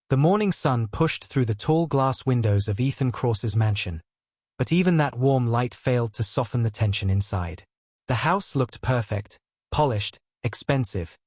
The morning sun pushed through the tall glass windows of Ethan Cross's mansion, but even that warm light failed to soften the tension inside. The house looked perfect, polished, expensive,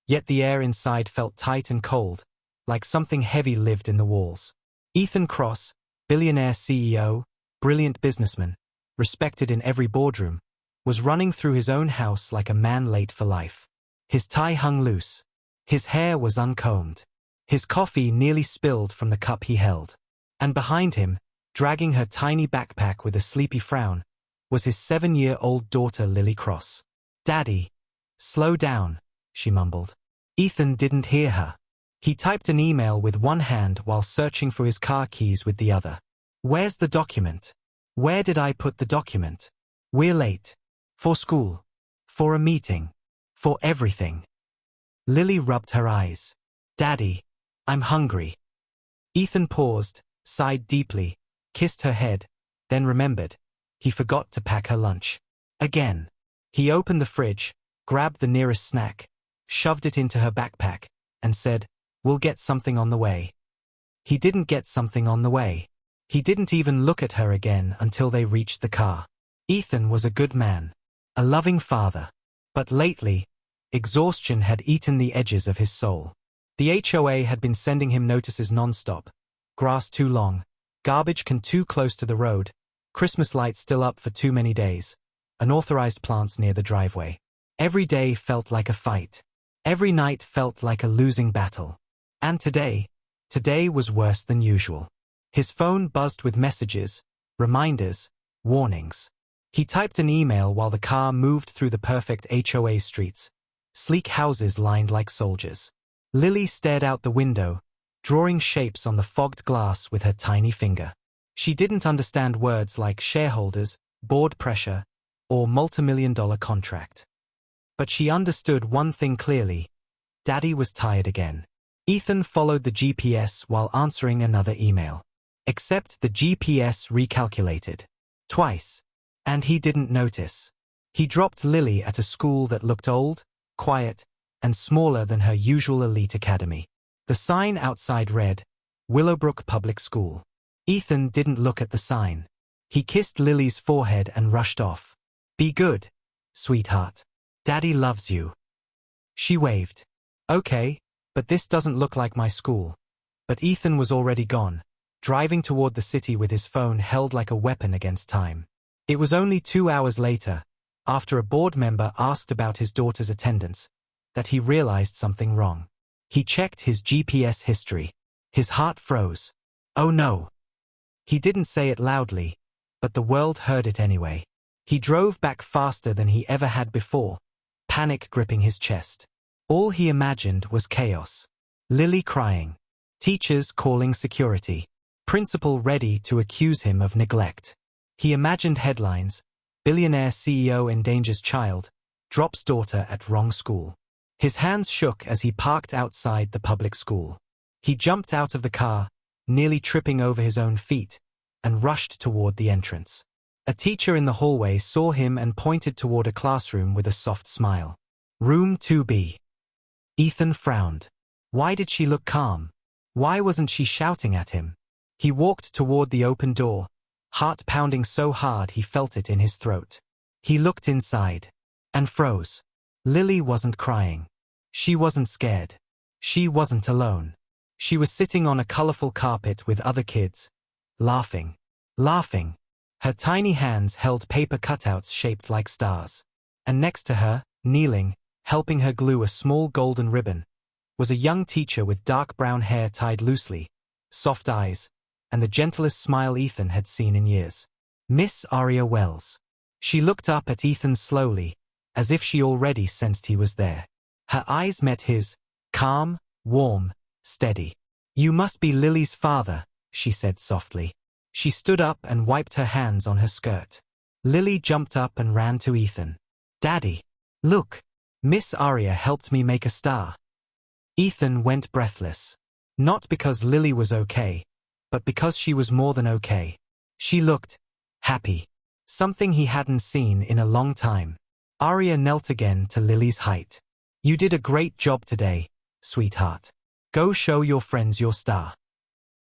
yet the air inside felt tight and cold, like something heavy lived in the walls. Ethan Cross, billionaire CEO, brilliant businessman, respected in every boardroom, was running through his own house like a man late for life. His tie hung loose. His hair was uncombed. His coffee nearly spilled from the cup he held. And behind him, dragging her tiny backpack with a sleepy frown, was his 7-year-old daughter Lily Cross. "Daddy, slow down," she mumbled. Ethan didn't hear her. He typed an email with one hand while searching for his car keys with the other. "Where's the document? Where did I put the document? We're late. For school. For a meeting. For everything." Lily rubbed her eyes. "Daddy, I'm hungry." Ethan paused, sighed deeply, kissed her head, then remembered. He forgot to pack her lunch. Again. He opened the fridge, grabbed the nearest snack, shoved it into her backpack, and said, "We'll get something on the way." He didn't get something on the way. He didn't even look at her again until they reached the car. Ethan was a good man, a loving father. But lately, exhaustion had eaten the edges of his soul. The HOA had been sending him notices non-stop. Grass too long, garbage can too close to the road, Christmas lights still up for too many days, unauthorized plants near the driveway. Every day felt like a fight. Every night felt like a losing battle. And today was worse than usual. His phone buzzed with messages, reminders, warnings. He typed an email while the car moved through the perfect HOA streets, sleek houses lined like soldiers. Lily stared out the window, drawing shapes on the fogged glass with her tiny finger. She didn't understand words like shareholders, board pressure, or multimillion-dollar contract. But she understood one thing clearly. Daddy was tired again. Ethan followed the GPS while answering another email. Except the GPS recalculated. Twice. And he didn't notice. He dropped Lily at a school that looked old, quiet, and smaller than her usual elite academy. The sign outside read, Willowbrook Public School. Ethan didn't look at the sign. He kissed Lily's forehead and rushed off. "Be good, sweetheart. Daddy loves you." She waved. "Okay, but this doesn't look like my school." But Ethan was already gone, driving toward the city with his phone held like a weapon against time. It was only 2 hours later, after a board member asked about his daughter's attendance, that he realized something wrong. He checked his GPS history. His heart froze. Oh no. He didn't say it loudly, but the world heard it anyway. He drove back faster than he ever had before, panic gripping his chest. All he imagined was chaos. Lily crying. Teachers calling security. Principal ready to accuse him of neglect. He imagined headlines, billionaire CEO endangers child, drops daughter at wrong school. His hands shook as he parked outside the public school. He jumped out of the car, nearly tripping over his own feet, and rushed toward the entrance. A teacher in the hallway saw him and pointed toward a classroom with a soft smile. Room 2B. Ethan frowned. Why did she look calm? Why wasn't she shouting at him? He walked toward the open door, heart pounding so hard he felt it in his throat. He looked inside. And froze. Lily wasn't crying. She wasn't scared. She wasn't alone. She was sitting on a colorful carpet with other kids, laughing. Laughing. Her tiny hands held paper cutouts shaped like stars. And next to her, kneeling, helping her glue a small golden ribbon, was a young teacher with dark brown hair tied loosely, soft eyes, and the gentlest smile Ethan had seen in years. Miss Aria Wells. She looked up at Ethan slowly, as if she already sensed he was there. Her eyes met his, calm, warm, steady. "You must be Lily's father," she said softly. She stood up and wiped her hands on her skirt. Lily jumped up and ran to Ethan. "Daddy, look. Miss Aria helped me make a star." Ethan went breathless. Not because Lily was okay, but because she was more than okay. She looked happy. Something he hadn't seen in a long time. Aria knelt again to Lily's height. "You did a great job today, sweetheart." Go show your friends your star.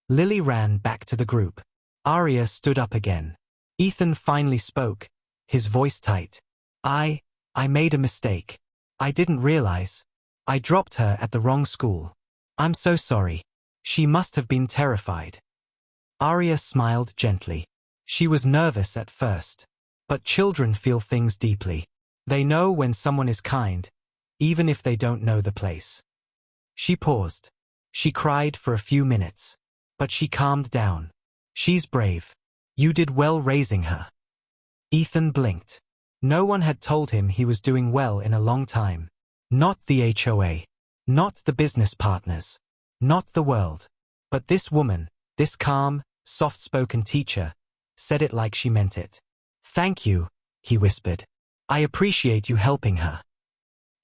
Lily ran back to the group. Arya stood up again. Ethan finally spoke, his voice tight. I made a mistake. I didn't realize. I dropped her at the wrong school. I'm so sorry. She must have been terrified. Arya smiled gently. She was nervous at first. But children feel things deeply. They know when someone is kind, even if they don't know the place. She paused. She cried for a few minutes. But she calmed down. She's brave. You did well raising her. Ethan blinked. No one had told him he was doing well in a long time. Not the HOA. Not the business partners. Not the world. But this woman, this calm, soft-spoken teacher, said it like she meant it. Thank you, he whispered. I appreciate you helping her.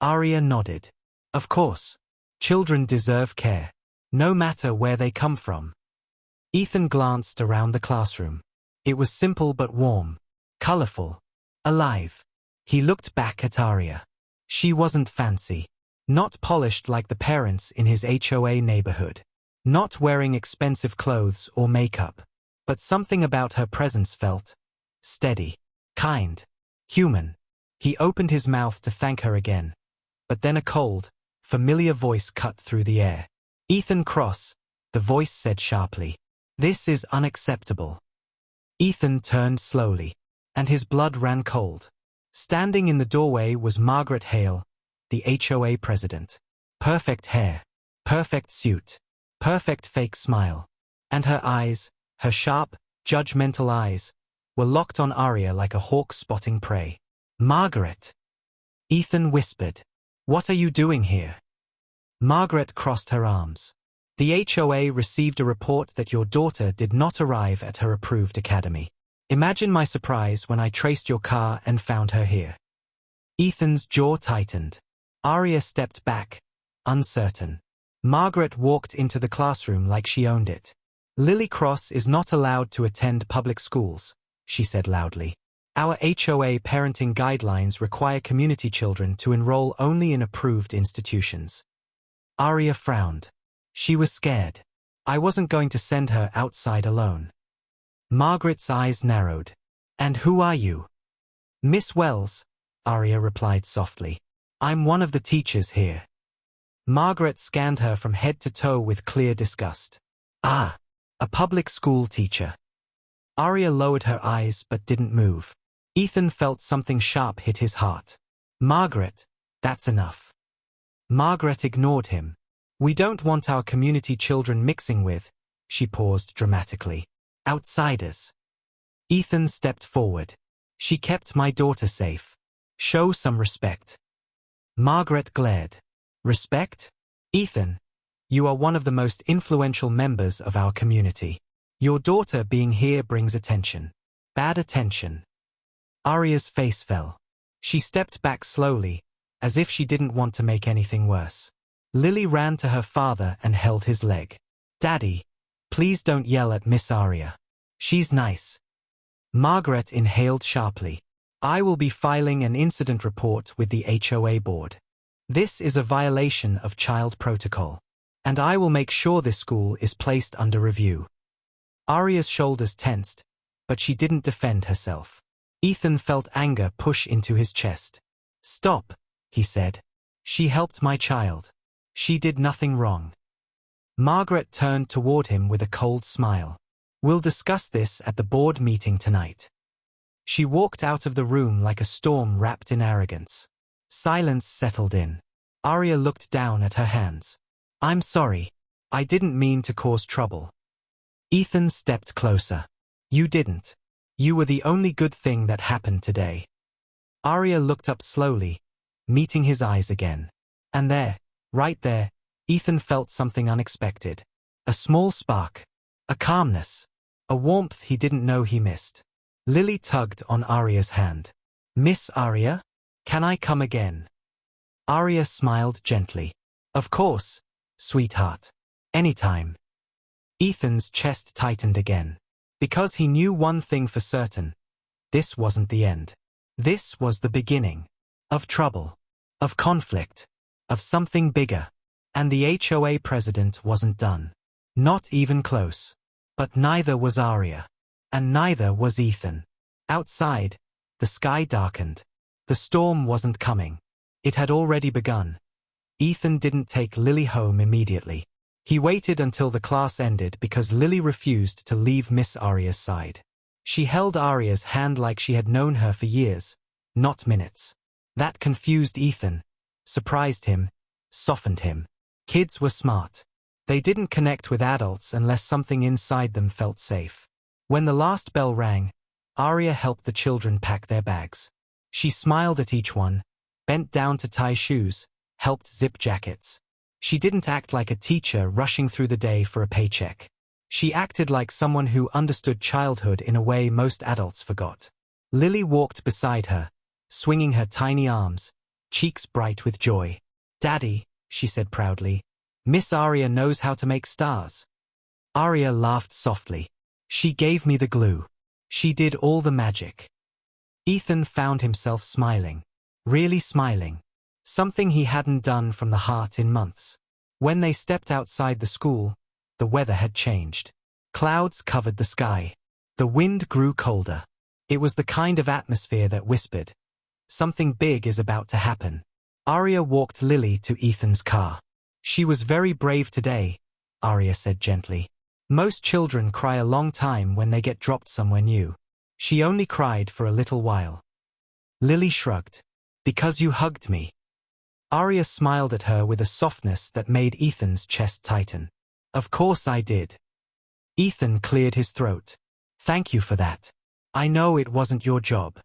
Arya nodded. Of course. Children deserve care, no matter where they come from. Ethan glanced around the classroom. It was simple but warm, colorful, alive. He looked back at Arya. She wasn't fancy, not polished like the parents in his HOA neighborhood, not wearing expensive clothes or makeup, but something about her presence felt steady, kind, human. He opened his mouth to thank her again, but then a cold, familiar voice cut through the air. Ethan Cross, the voice said sharply. This is unacceptable. Ethan turned slowly, and his blood ran cold. Standing in the doorway was Margaret Hale, the HOA president. Perfect hair, perfect suit, perfect fake smile. And her eyes, her sharp, judgmental eyes, were locked on Arya like a hawk spotting prey. Margaret! Ethan whispered. What are you doing here? Margaret crossed her arms. The HOA received a report that your daughter did not arrive at her approved academy. Imagine my surprise when I traced your car and found her here. Ethan's jaw tightened. Arya stepped back, uncertain. Margaret walked into the classroom like she owned it. Lily Cross is not allowed to attend public schools, she said loudly. Our HOA parenting guidelines require community children to enroll only in approved institutions. Arya frowned. She was scared. I wasn't going to send her outside alone. Margaret's eyes narrowed. And who are you? Miss Wells, Arya replied softly. I'm one of the teachers here. Margaret scanned her from head to toe with clear disgust. Ah, a public school teacher. Arya lowered her eyes but didn't move. Ethan felt something sharp hit his heart. Margaret, that's enough. Margaret ignored him. We don't want our community children mixing with, she paused dramatically, outsiders. Ethan stepped forward. She kept my daughter safe. Show some respect. Margaret glared. Respect? Ethan, you are one of the most influential members of our community. Your daughter being here brings attention. Bad attention. Arya's face fell. She stepped back slowly, as if she didn't want to make anything worse. Lily ran to her father and held his leg. Daddy, please don't yell at Miss Arya. She's nice. Margaret inhaled sharply. I will be filing an incident report with the HOA board. This is a violation of child protocol. And I will make sure this school is placed under review. Arya's shoulders tensed, but she didn't defend herself. Ethan felt anger push into his chest. Stop, he said. She helped my child. She did nothing wrong. Margaret turned toward him with a cold smile. We'll discuss this at the board meeting tonight. She walked out of the room like a storm wrapped in arrogance. Silence settled in. Arya looked down at her hands. I'm sorry. I didn't mean to cause trouble. Ethan stepped closer. You didn't. You were the only good thing that happened today. Arya looked up slowly, meeting his eyes again. And there, right there, Ethan felt something unexpected. A small spark. A calmness. A warmth he didn't know he missed. Lily tugged on Arya's hand. Miss Arya? Can I come again? Arya smiled gently. Of course, sweetheart. Anytime. Ethan's chest tightened again. Because he knew one thing for certain. This wasn't the end. This was the beginning. Of trouble. Of conflict. Of something bigger. And the HOA president wasn't done. Not even close. But neither was Arya. And neither was Ethan. Outside, the sky darkened. The storm wasn't coming. It had already begun. Ethan didn't take Lily home immediately. He waited until the class ended because Lily refused to leave Miss Arya's side. She held Arya's hand like she had known her for years, not minutes. That confused Ethan, surprised him, softened him. Kids were smart. They didn't connect with adults unless something inside them felt safe. When the last bell rang, Arya helped the children pack their bags. She smiled at each one, bent down to tie shoes, helped zip jackets. She didn't act like a teacher rushing through the day for a paycheck. She acted like someone who understood childhood in a way most adults forgot. Lily walked beside her, swinging her tiny arms, cheeks bright with joy. "Daddy," she said proudly, "Miss Arya knows how to make stars." Arya laughed softly. "She gave me the glue. She did all the magic." Ethan found himself smiling. Really smiling. Something he hadn't done from the heart in months. When they stepped outside the school, the weather had changed. Clouds covered the sky. The wind grew colder. It was the kind of atmosphere that whispered, "Something big is about to happen." Arya walked Lily to Ethan's car. "She was very brave today," Arya said gently. "Most children cry a long time when they get dropped somewhere new. She only cried for a little while." Lily shrugged. "Because you hugged me." Arya smiled at her with a softness that made Ethan's chest tighten. "Of course I did." Ethan cleared his throat. "Thank you for that. I know it wasn't your job."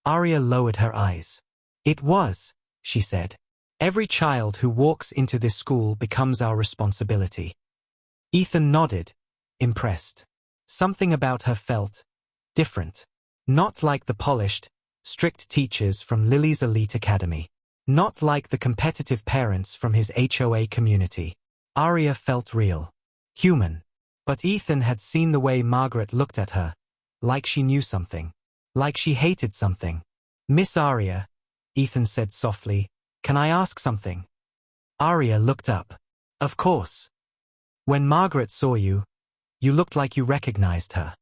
Arya lowered her eyes. "It was," she said. "Every child who walks into this school becomes our responsibility." Ethan nodded, impressed. Something about her felt different. Not like the polished, strict teachers from Lily's elite academy. Not like the competitive parents from his HOA community. Arya felt real. Human. But Ethan had seen the way Margaret looked at her, like she knew something. Like she hated something. "Miss Arya," Ethan said softly, "can I ask something?" Arya looked up. "Of course." "When Margaret saw you, you looked like you recognized her."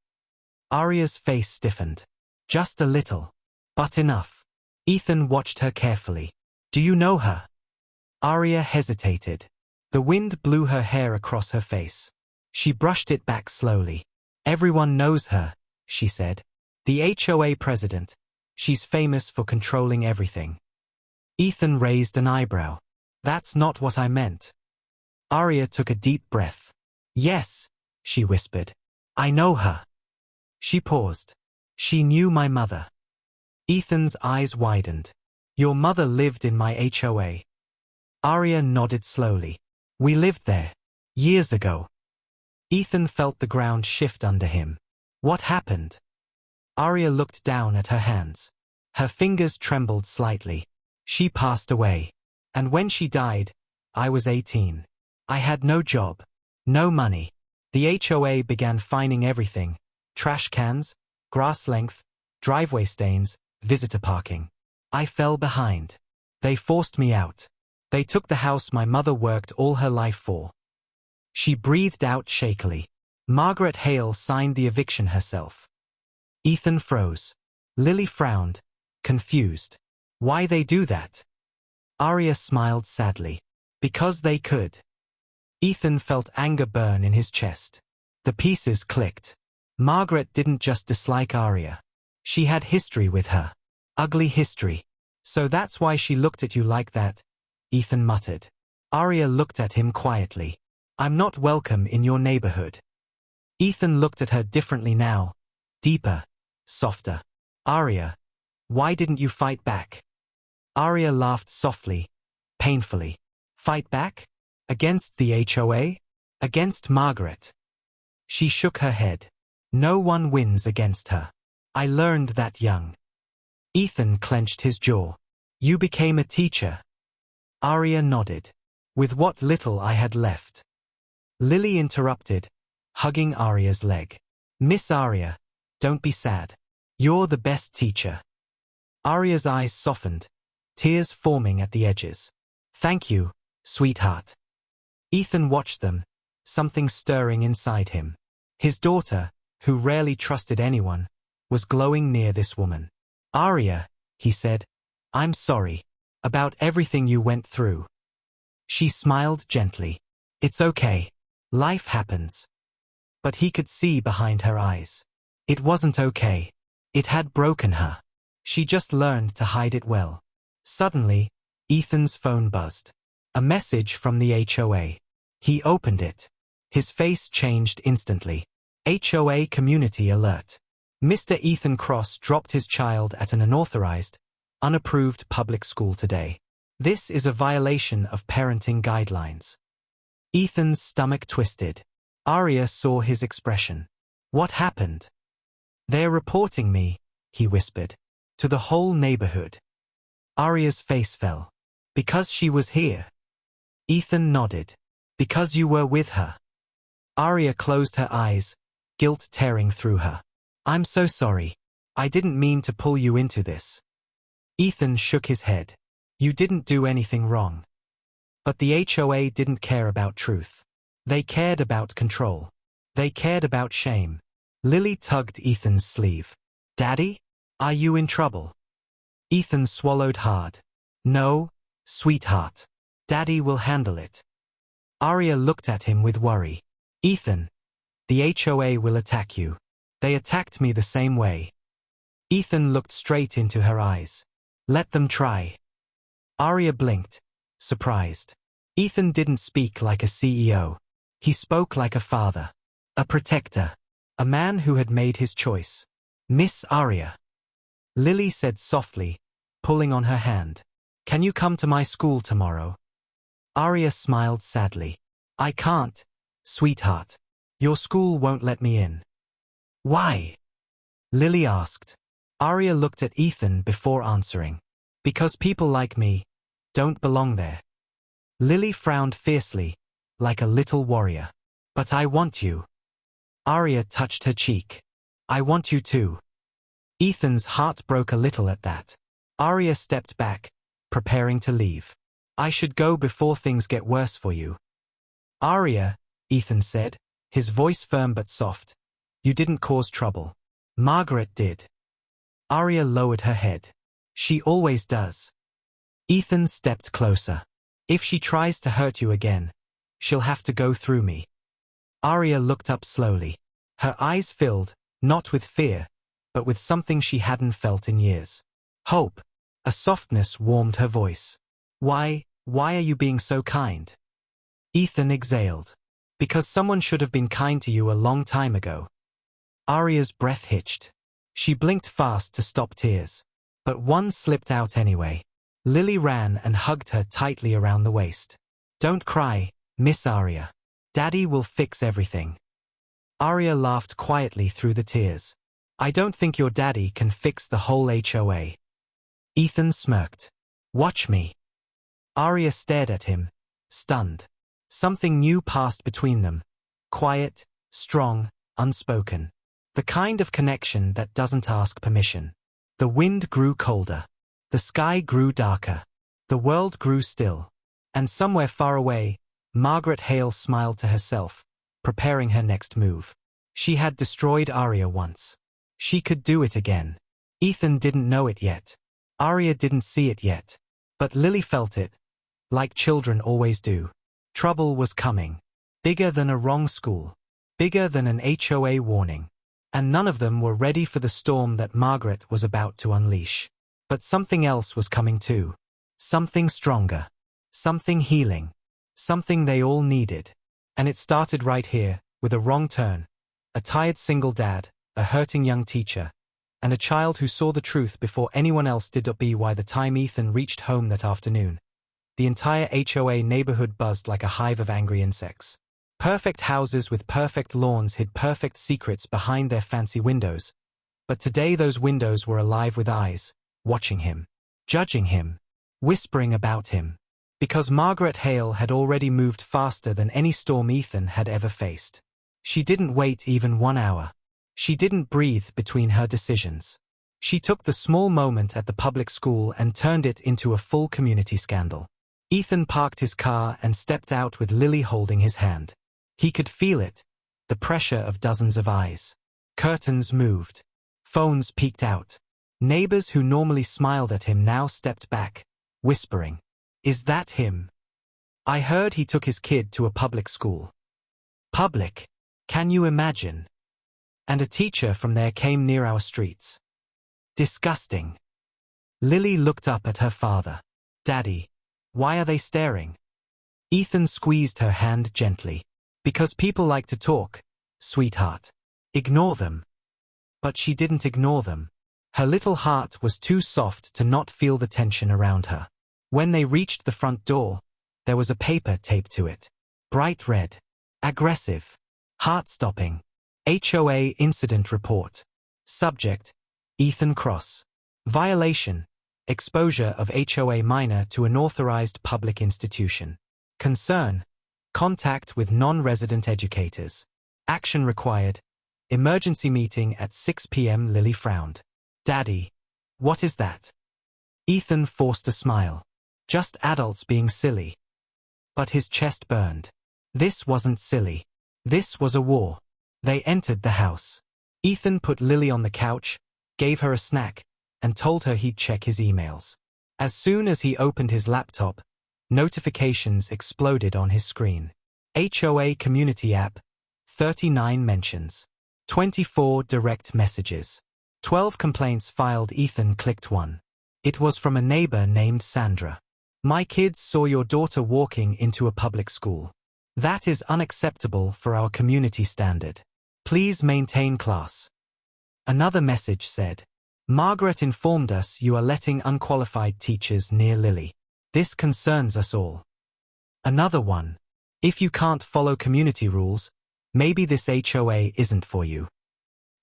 Arya's face stiffened. Just a little. But enough. Ethan watched her carefully. "Do you know her?" Arya hesitated. The wind blew her hair across her face. She brushed it back slowly. "Everyone knows her," she said. "The HOA president. She's famous for controlling everything." Ethan raised an eyebrow. "That's not what I meant." Arya took a deep breath. "Yes," she whispered. "I know her." She paused. "She knew my mother." Ethan's eyes widened. "Your mother lived in my HOA." Arya nodded slowly. "We lived there. Years ago." Ethan felt the ground shift under him. "What happened?" Arya looked down at her hands. Her fingers trembled slightly. "She passed away. And when she died, I was 18. I had no job. No money. The HOA began fining everything. Trash cans, grass length, driveway stains, visitor parking. I fell behind. They forced me out. They took the house my mother worked all her life for." She breathed out shakily. Margaret Hale signed the eviction herself. Ethan froze. Lily frowned, confused. "Why they do that?" Arya smiled sadly. "Because they could." Ethan felt anger burn in his chest. The pieces clicked. Margaret didn't just dislike Arya. She had history with her. Ugly history. "So that's why she looked at you like that," Ethan muttered. Arya looked at him quietly. "I'm not welcome in your neighborhood." Ethan looked at her differently now. Deeper. Softer. "Arya, why didn't you fight back?" Arya laughed softly, painfully. "Fight back? Against the HOA? Against Margaret?" She shook her head. "No one wins against her. I learned that young." Ethan clenched his jaw. "You became a teacher." Arya nodded. "With what little I had left." Lily interrupted, hugging Arya's leg. "Miss Arya, don't be sad. You're the best teacher." Arya's eyes softened, tears forming at the edges. "Thank you, sweetheart." Ethan watched them, something stirring inside him. His daughter, who rarely trusted anyone, was glowing near this woman. "Arya," he said, "I'm sorry about everything you went through." She smiled gently. "It's okay. Life happens." But he could see behind her eyes. It wasn't okay. It had broken her. She just learned to hide it well. Suddenly, Ethan's phone buzzed. A message from the HOA. He opened it. His face changed instantly. HOA Community Alert. Mr. Ethan Cross dropped his child at an unauthorized, unapproved public school today. This is a violation of parenting guidelines. Ethan's stomach twisted. Arya saw his expression. "What happened?" "They're reporting me," he whispered, "to the whole neighborhood." Arya's face fell. "Because she was here?" Ethan nodded. "Because you were with her." Arya closed her eyes, guilt tearing through her. "I'm so sorry. I didn't mean to pull you into this." Ethan shook his head. "You didn't do anything wrong." But the HOA didn't care about truth. They cared about control. They cared about shame. Lily tugged Ethan's sleeve. "Daddy? Are you in trouble?" Ethan swallowed hard. "No, sweetheart. Daddy will handle it." Arya looked at him with worry. "Ethan, the HOA will attack you. They attacked me the same way." Ethan looked straight into her eyes. "Let them try." Arya blinked, surprised. Ethan didn't speak like a CEO. He spoke like a father. A protector. A man who had made his choice. "Miss Arya," Lily said softly, pulling on her hand. "Can you come to my school tomorrow?" Arya smiled sadly. "I can't, sweetheart. Your school won't let me in." "Why?" Lily asked. Arya looked at Ethan before answering. "Because people like me don't belong there." Lily frowned fiercely, like a little warrior. "But I want you." Arya touched her cheek. "I want you too." Ethan's heart broke a little at that. Arya stepped back, preparing to leave. "I should go before things get worse for you." "Arya," Ethan said, his voice firm but soft, "you didn't cause trouble. Margaret did." Arya lowered her head. "She always does." Ethan stepped closer. "If she tries to hurt you again, she'll have to go through me." Arya looked up slowly. Her eyes filled, not with fear, but with something she hadn't felt in years. Hope. A softness warmed her voice. Why are you being so kind?" Ethan exhaled. "Because someone should have been kind to you a long time ago." Arya's breath hitched. She blinked fast to stop tears. But one slipped out anyway. Lily ran and hugged her tightly around the waist. "Don't cry, Miss Arya. Daddy will fix everything." Arya laughed quietly through the tears. "I don't think your daddy can fix the whole HOA." Ethan smirked. "Watch me." Arya stared at him, stunned. Something new passed between them. Quiet, strong, unspoken. The kind of connection that doesn't ask permission. The wind grew colder. The sky grew darker. The world grew still. And somewhere far away, Margaret Hale smiled to herself, preparing her next move. She had destroyed Arya once. She could do it again. Ethan didn't know it yet. Arya didn't see it yet. But Lily felt it, like children always do. Trouble was coming. Bigger than a wrong school. Bigger than an HOA warning. And none of them were ready for the storm that Margaret was about to unleash. But something else was coming too. Something stronger. Something healing. Something they all needed. And it started right here, with a wrong turn. A tired single dad, a hurting young teacher, and a child who saw the truth before anyone else did. By the time Ethan reached home that afternoon, the entire HOA neighborhood buzzed like a hive of angry insects. Perfect houses with perfect lawns hid perfect secrets behind their fancy windows. But today those windows were alive with eyes, watching him, judging him, whispering about him. Because Margaret Hale had already moved faster than any storm Ethan had ever faced. She didn't wait even 1 hour. She didn't breathe between her decisions. She took the small moment at the public school and turned it into a full community scandal. Ethan parked his car and stepped out with Lily holding his hand. He could feel it, the pressure of dozens of eyes. Curtains moved. Phones peeked out. Neighbors who normally smiled at him now stepped back, whispering, "Is that him? I heard he took his kid to a public school." Public. Can you imagine? And a teacher from there came near our streets. Disgusting. Lily looked up at her father. "Daddy, why are they staring?" Ethan squeezed her hand gently. "Because people like to talk, sweetheart. Ignore them." But she didn't ignore them. Her little heart was too soft to not feel the tension around her. When they reached the front door, there was a paper taped to it. Bright red. Aggressive. Heart-stopping. HOA Incident Report. Subject: Ethan Cross. Violation: exposure of HOA minor to unauthorized public institution. Concern: contact with non-resident educators. Action required: emergency meeting at 6 p.m. Lily frowned. "Daddy, what is that?" Ethan forced a smile. "Just adults being silly." But his chest burned. This wasn't silly. This was a war. They entered the house. Ethan put Lily on the couch, gave her a snack, and told her he'd check his emails. As soon as he opened his laptop, notifications exploded on his screen. HOA Community App, 39 mentions. 24 direct messages. 12 complaints filed. Ethan clicked one. It was from a neighbor named Sandra. "My kids saw your daughter walking into a public school. That is unacceptable for our community standard. Please maintain class." Another message said, "Margaret informed us you are letting unqualified teachers near Lily. This concerns us all." Another one, "If you can't follow community rules, maybe this HOA isn't for you."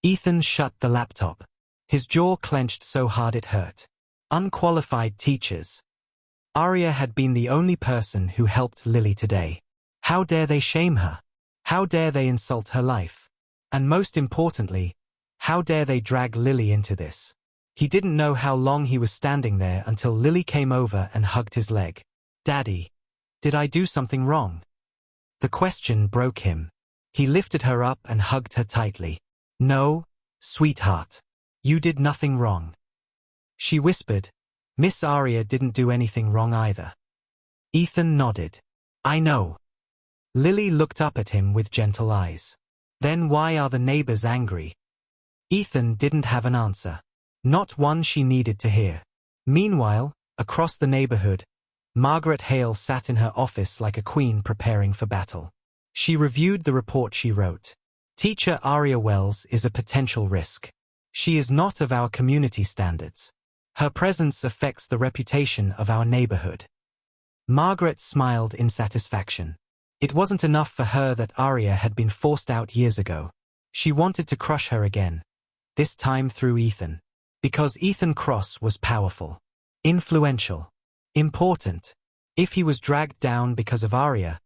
Ethan shut the laptop. His jaw clenched so hard it hurt. Unqualified teachers. Aria had been the only person who helped Lily today. How dare they shame her? How dare they insult her life? And most importantly, how dare they drag Lily into this? He didn't know how long he was standing there until Lily came over and hugged his leg. "Daddy, did I do something wrong?" The question broke him. He lifted her up and hugged her tightly. "No, sweetheart. You did nothing wrong." She whispered, "Miss Aria didn't do anything wrong either." Ethan nodded. "I know." Lily looked up at him with gentle eyes. "Then why are the neighbors angry?" Ethan didn't have an answer. Not one she needed to hear. Meanwhile, across the neighborhood, Margaret Hale sat in her office like a queen preparing for battle. She reviewed the report she wrote. "Teacher Aria Wells is a potential risk. She is not of our community standards. Her presence affects the reputation of our neighborhood." Margaret smiled in satisfaction. It wasn't enough for her that Aria had been forced out years ago. She wanted to crush her again, this time through Ethan. Because Ethan Cross was powerful, influential, important. If he was dragged down because of Aria,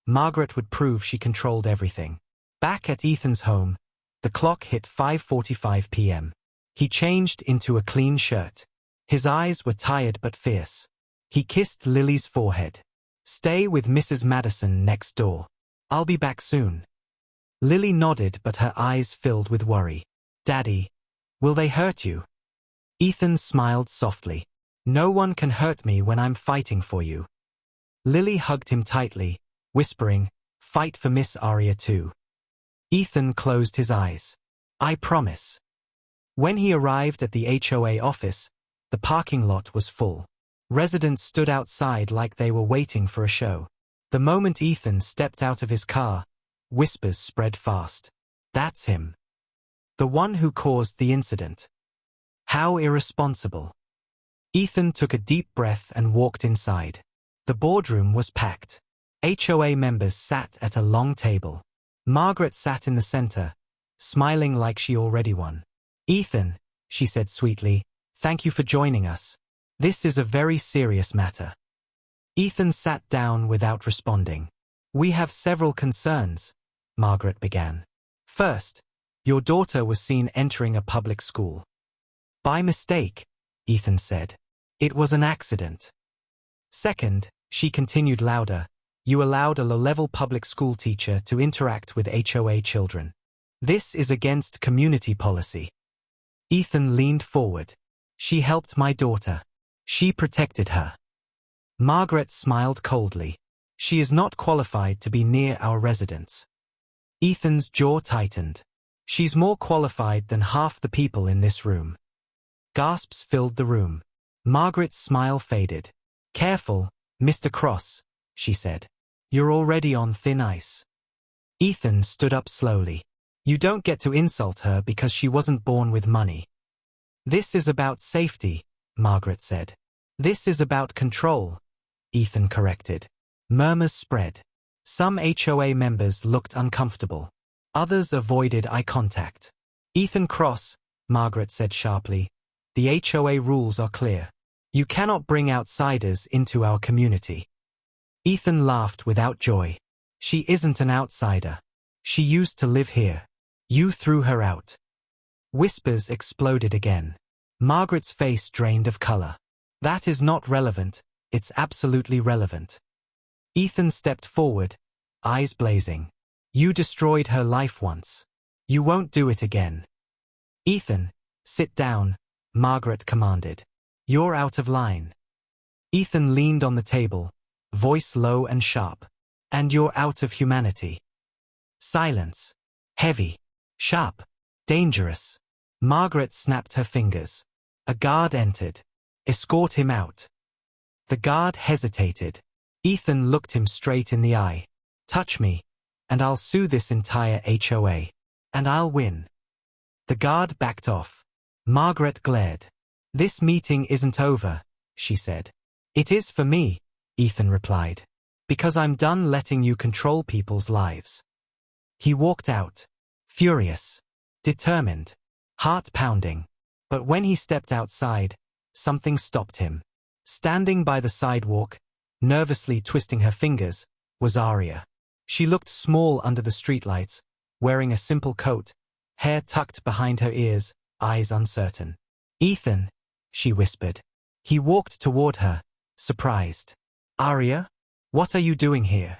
Margaret would prove she controlled everything. Back at Ethan's home, the clock hit 5:45 p.m. He changed into a clean shirt. His eyes were tired but fierce. He kissed Lily's forehead. "Stay with Mrs. Madison next door. I'll be back soon." Lily nodded, but her eyes filled with worry. "Daddy, will they hurt you?" Ethan smiled softly. "No one can hurt me when I'm fighting for you." Lily hugged him tightly, whispering, "Fight for Miss Aria too." Ethan closed his eyes. "I promise." When he arrived at the HOA office, the parking lot was full. Residents stood outside like they were waiting for a show. The moment Ethan stepped out of his car, whispers spread fast. "That's him. The one who caused the incident. How irresponsible." Ethan took a deep breath and walked inside. The boardroom was packed. HOA members sat at a long table. Margaret sat in the center, smiling like she already won. "Ethan," she said sweetly, "thank you for joining us. This is a very serious matter." Ethan sat down without responding. "We have several concerns," Margaret began. "First, your daughter was seen entering a public school." "By mistake," Ethan said. "It was an accident." "Second, She continued louder. You allowed a low-level public school teacher to interact with HOA children. This is against community policy. Ethan leaned forward. She helped my daughter. She protected her. Margaret smiled coldly. She is not qualified to be near our residence. Ethan's jaw tightened. She's more qualified than half the people in this room. Gasps filled the room. Margaret's smile faded. Careful, Mr. Cross, she said. You're already on thin ice. Ethan stood up slowly. You don't get to insult her because she wasn't born with money. This is about safety, Margaret said. This is about control, Ethan corrected. Murmurs spread. Some HOA members looked uncomfortable. Others avoided eye contact. Ethan Cross, Margaret said sharply. The HOA rules are clear. You cannot bring outsiders into our community. Ethan laughed without joy. She isn't an outsider. She used to live here. You threw her out. Whispers exploded again. Margaret's face drained of color. That is not relevant, it's absolutely relevant. Ethan stepped forward, eyes blazing. You destroyed her life once. You won't do it again. Ethan, sit down, Margaret commanded. You're out of line. Ethan leaned on the table, voice low and sharp. And you're out of humanity. Silence. Heavy. Sharp. Dangerous. Margaret snapped her fingers. A guard entered. Escort him out. The guard hesitated. Ethan looked him straight in the eye. Touch me, and I'll sue this entire HOA. And I'll win. The guard backed off. Margaret glared. This meeting isn't over, she said. It is for me, Ethan replied. Because I'm done letting you control people's lives. He walked out. Furious. Determined. Heart pounding. But when he stepped outside, something stopped him. Standing by the sidewalk, nervously twisting her fingers, was Aria. She looked small under the streetlights, wearing a simple coat, hair tucked behind her ears, eyes uncertain. Ethan, she whispered. He walked toward her, surprised. Aria? What are you doing here?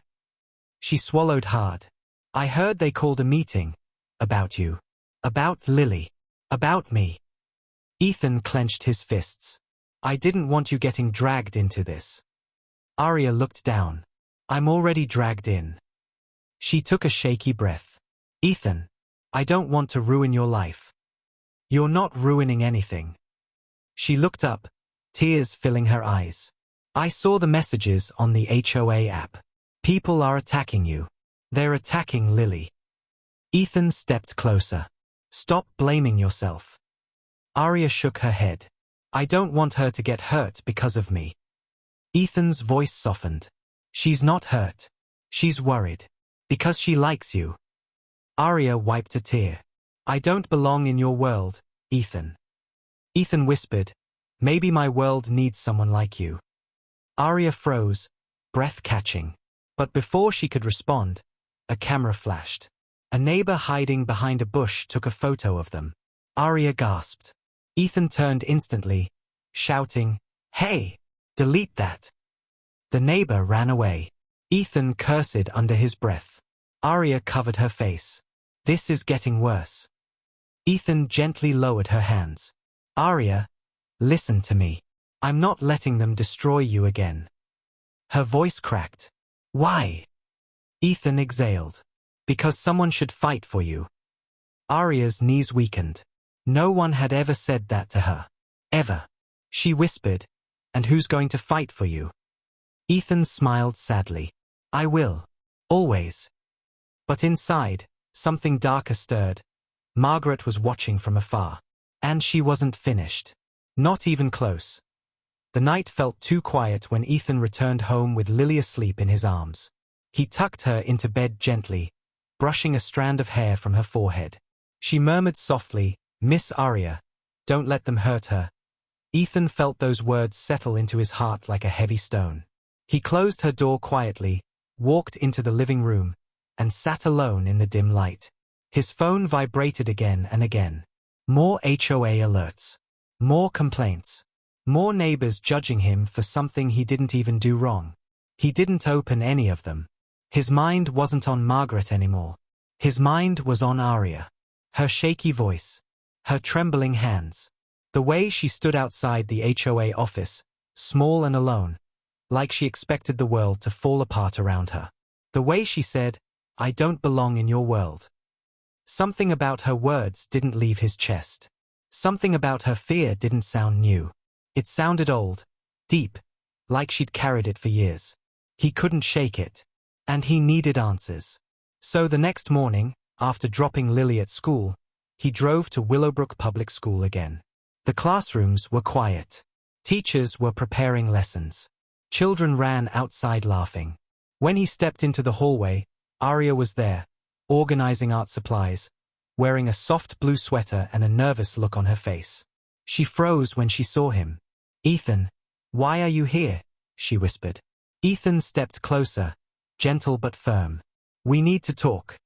She swallowed hard. I heard they called a meeting. About you. About Lily. About me. Ethan clenched his fists. I didn't want you getting dragged into this. Aria looked down. I'm already dragged in. She took a shaky breath. Ethan, I don't want to ruin your life. You're not ruining anything. She looked up, tears filling her eyes. I saw the messages on the HOA app. People are attacking you. They're attacking Lily. Ethan stepped closer. Stop blaming yourself. Aria shook her head. I don't want her to get hurt because of me. Ethan's voice softened. She's not hurt. She's worried. Because she likes you. Aria wiped a tear. I don't belong in your world, Ethan. Ethan whispered, maybe my world needs someone like you. Aria froze, breath catching. But before she could respond, a camera flashed. A neighbor hiding behind a bush took a photo of them. Aria gasped. Ethan turned instantly, shouting, Hey! Delete that! The neighbor ran away. Ethan cursed under his breath. Aria covered her face. This is getting worse. Ethan gently lowered her hands. Aria, listen to me. I'm not letting them destroy you again. Her voice cracked. Why? Ethan exhaled. Because someone should fight for you. Aria's knees weakened. No one had ever said that to her. Ever. She whispered, and who's going to fight for you? Ethan smiled sadly. I will. Always. But inside, something darker stirred. Margaret was watching from afar. And she wasn't finished. Not even close. The night felt too quiet when Ethan returned home with Lily asleep in his arms. He tucked her into bed gently, brushing a strand of hair from her forehead. She murmured softly, Miss Aria, don't let them hurt her. Ethan felt those words settle into his heart like a heavy stone. He closed her door quietly, walked into the living room, and sat alone in the dim light. His phone vibrated again and again. More HOA alerts. More complaints. More neighbors judging him for something he didn't even do wrong. He didn't open any of them. His mind wasn't on Margaret anymore. His mind was on Arya. Her shaky voice. Her trembling hands. The way she stood outside the HOA office, small and alone, like she expected the world to fall apart around her. The way she said, "I don't belong in your world." Something about her words didn't leave his chest. Something about her fear didn't sound new. It sounded old, deep, like she'd carried it for years. He couldn't shake it. And he needed answers. So the next morning, after dropping Lily at school, he drove to Willowbrook Public School again. The classrooms were quiet. Teachers were preparing lessons. Children ran outside laughing. When he stepped into the hallway, Arya was there, organizing art supplies, wearing a soft blue sweater and a nervous look on her face. She froze when she saw him. "Ethan, why are you here?" she whispered. Ethan stepped closer, gentle but firm. "We need to talk."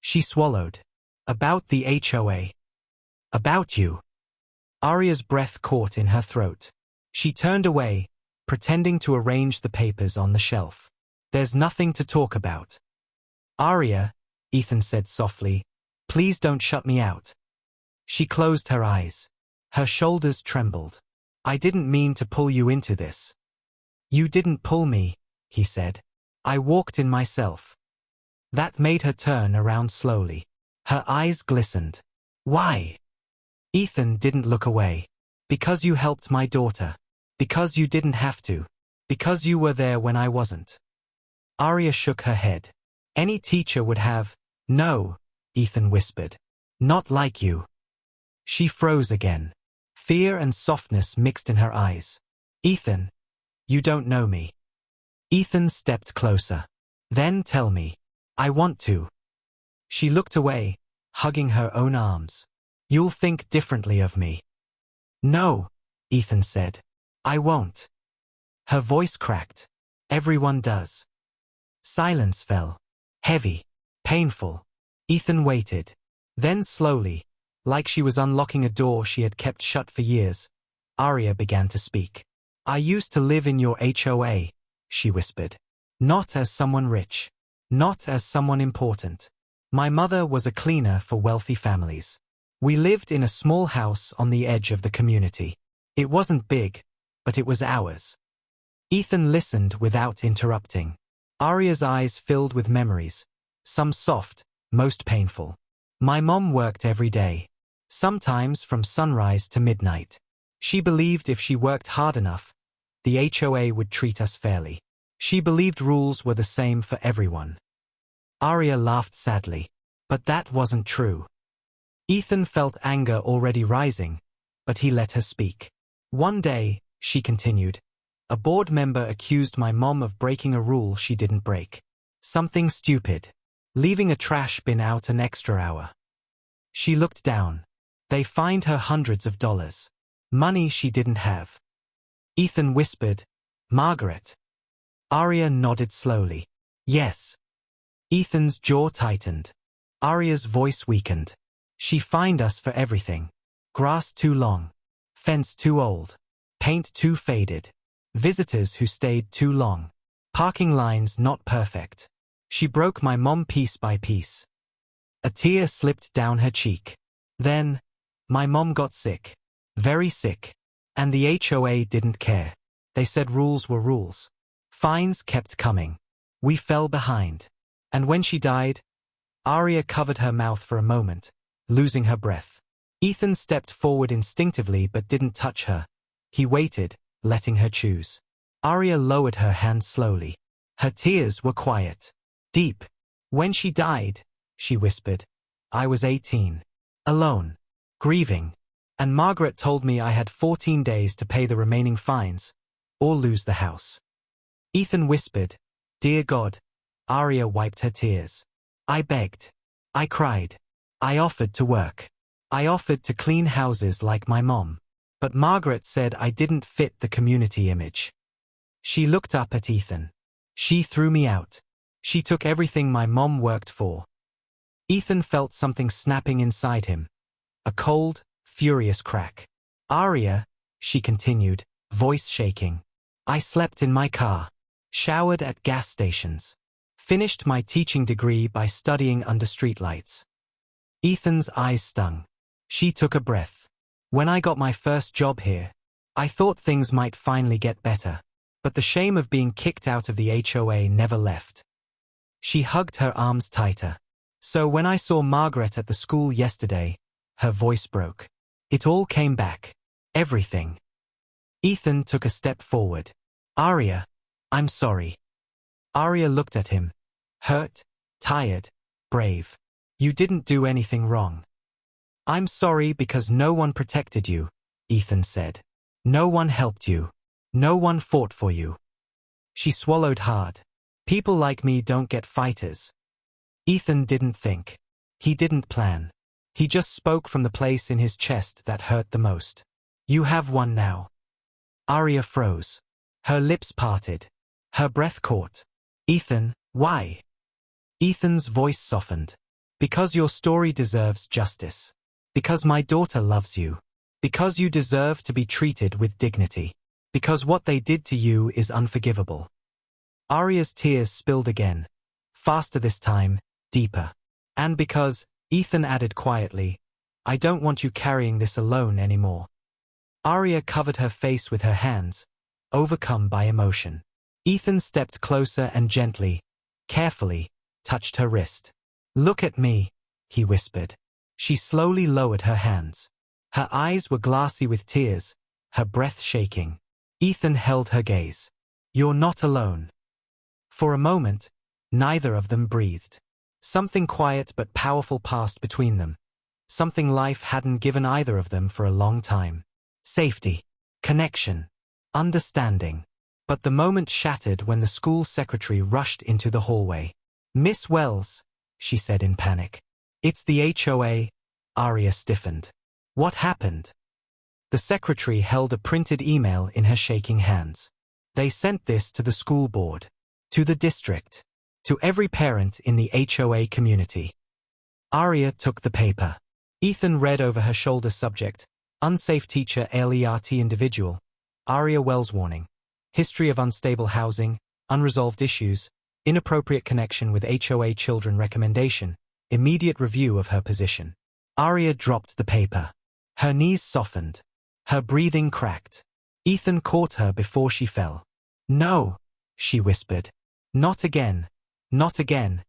She swallowed. "About the HOA. About you." Arya's breath caught in her throat. She turned away, pretending to arrange the papers on the shelf. "There's nothing to talk about." "Arya," Ethan said softly, "please don't shut me out." She closed her eyes. Her shoulders trembled. "I didn't mean to pull you into this." "You didn't pull me," he said. "I walked in myself." That made her turn around slowly. Her eyes glistened. "Why?" Ethan didn't look away. "Because you helped my daughter. Because you didn't have to. Because you were there when I wasn't." Arya shook her head. "Any teacher would have." "No," Ethan whispered. "Not like you." She froze again. Fear and softness mixed in her eyes. "Ethan, you don't know me." Ethan stepped closer. "Then tell me. I want to." She looked away, hugging her own arms. "You'll think differently of me." "No," Ethan said. "I won't." Her voice cracked. "Everyone does." Silence fell. Heavy. Painful. Ethan waited. Then slowly, like she was unlocking a door she had kept shut for years, Arya began to speak. "I used to live in your HOA," she whispered. "Not as someone rich. Not as someone important. My mother was a cleaner for wealthy families. We lived in a small house on the edge of the community. It wasn't big, but it was ours." Ethan listened without interrupting. Arya's eyes filled with memories, some soft, most painful. "My mom worked every day, sometimes from sunrise to midnight. She believed if she worked hard enough, the HOA would treat us fairly. She believed rules were the same for everyone." Arya laughed sadly. But that wasn't true. Ethan felt anger already rising, but he let her speak. "One day," she continued, "a board member accused my mom of breaking a rule she didn't break. Something stupid. Leaving a trash bin out an extra hour." She looked down. They fined her hundreds of dollars. Money she didn't have. Ethan whispered, "Margaret." Arya nodded slowly. "Yes." Ethan's jaw tightened. Arya's voice weakened. "She fined us for everything. Grass too long. Fence too old. Paint too faded. Visitors who stayed too long. Parking lines not perfect. She broke my mom piece by piece." A tear slipped down her cheek. "Then, my mom got sick. Very sick. And the HOA didn't care. They said rules were rules. Fines kept coming. We fell behind. And when she died..." Arya covered her mouth for a moment, losing her breath. Ethan stepped forward instinctively but didn't touch her. He waited, letting her choose. Arya lowered her hand slowly. Her tears were quiet. Deep. "When she died," she whispered, "I was 18. Alone. Grieving. And Margaret told me I had 14 days to pay the remaining fines, or lose the house." Ethan whispered, "Dear God." Arya wiped her tears. "I begged. I cried. I offered to work. I offered to clean houses like my mom. But Margaret said I didn't fit the community image. She looked up at Ethan. She threw me out. She took everything my mom worked for." Ethan felt something snapping inside him. A cold, furious crack. "Arya," she continued, voice shaking. "I slept in my car. Showered at gas stations. Finished my teaching degree by studying under streetlights. Ethan's eyes stung. She took a breath. When I got my first job here, I thought things might finally get better. But the shame of being kicked out of the HOA never left. She hugged her arms tighter. So when I saw Margaret at the school yesterday, her voice broke. It all came back. Everything. Ethan took a step forward. Aria, I'm sorry. Aria looked at him. Hurt, tired, brave. You didn't do anything wrong. I'm sorry because no one protected you, Ethan said. No one helped you. No one fought for you. She swallowed hard. People like me don't get fighters. Ethan didn't think. He didn't plan. He just spoke from the place in his chest that hurt the most. You have one now. Aria froze. Her lips parted. Her breath caught. Ethan, why? Ethan's voice softened. Because your story deserves justice. Because my daughter loves you. Because you deserve to be treated with dignity. Because what they did to you is unforgivable. Aria's tears spilled again. Faster this time, deeper. And because, Ethan added quietly, I don't want you carrying this alone anymore. Aria covered her face with her hands, overcome by emotion. Ethan stepped closer and gently, carefully, touched her wrist. Look at me, he whispered. She slowly lowered her hands. Her eyes were glassy with tears, her breath shaking. Ethan held her gaze. You're not alone. For a moment, neither of them breathed. Something quiet but powerful passed between them. Something life hadn't given either of them for a long time. Safety, connection, understanding. But the moment shattered when the school secretary rushed into the hallway. Miss Wells, she said in panic. It's the HOA. Aria stiffened. What happened? The secretary held a printed email in her shaking hands. They sent this to the school board, to the district, to every parent in the HOA community. Aria took the paper. Ethan read over her shoulder subject, Unsafe Teacher ALERT Individual, Aria Wells Warning, History of Unstable Housing, Unresolved Issues, Inappropriate Connection with HOA Children Recommendation, Immediate Review of her position. Aria dropped the paper. Her knees softened. Her breathing cracked. Ethan caught her before she fell. No, she whispered. Not again. Not again.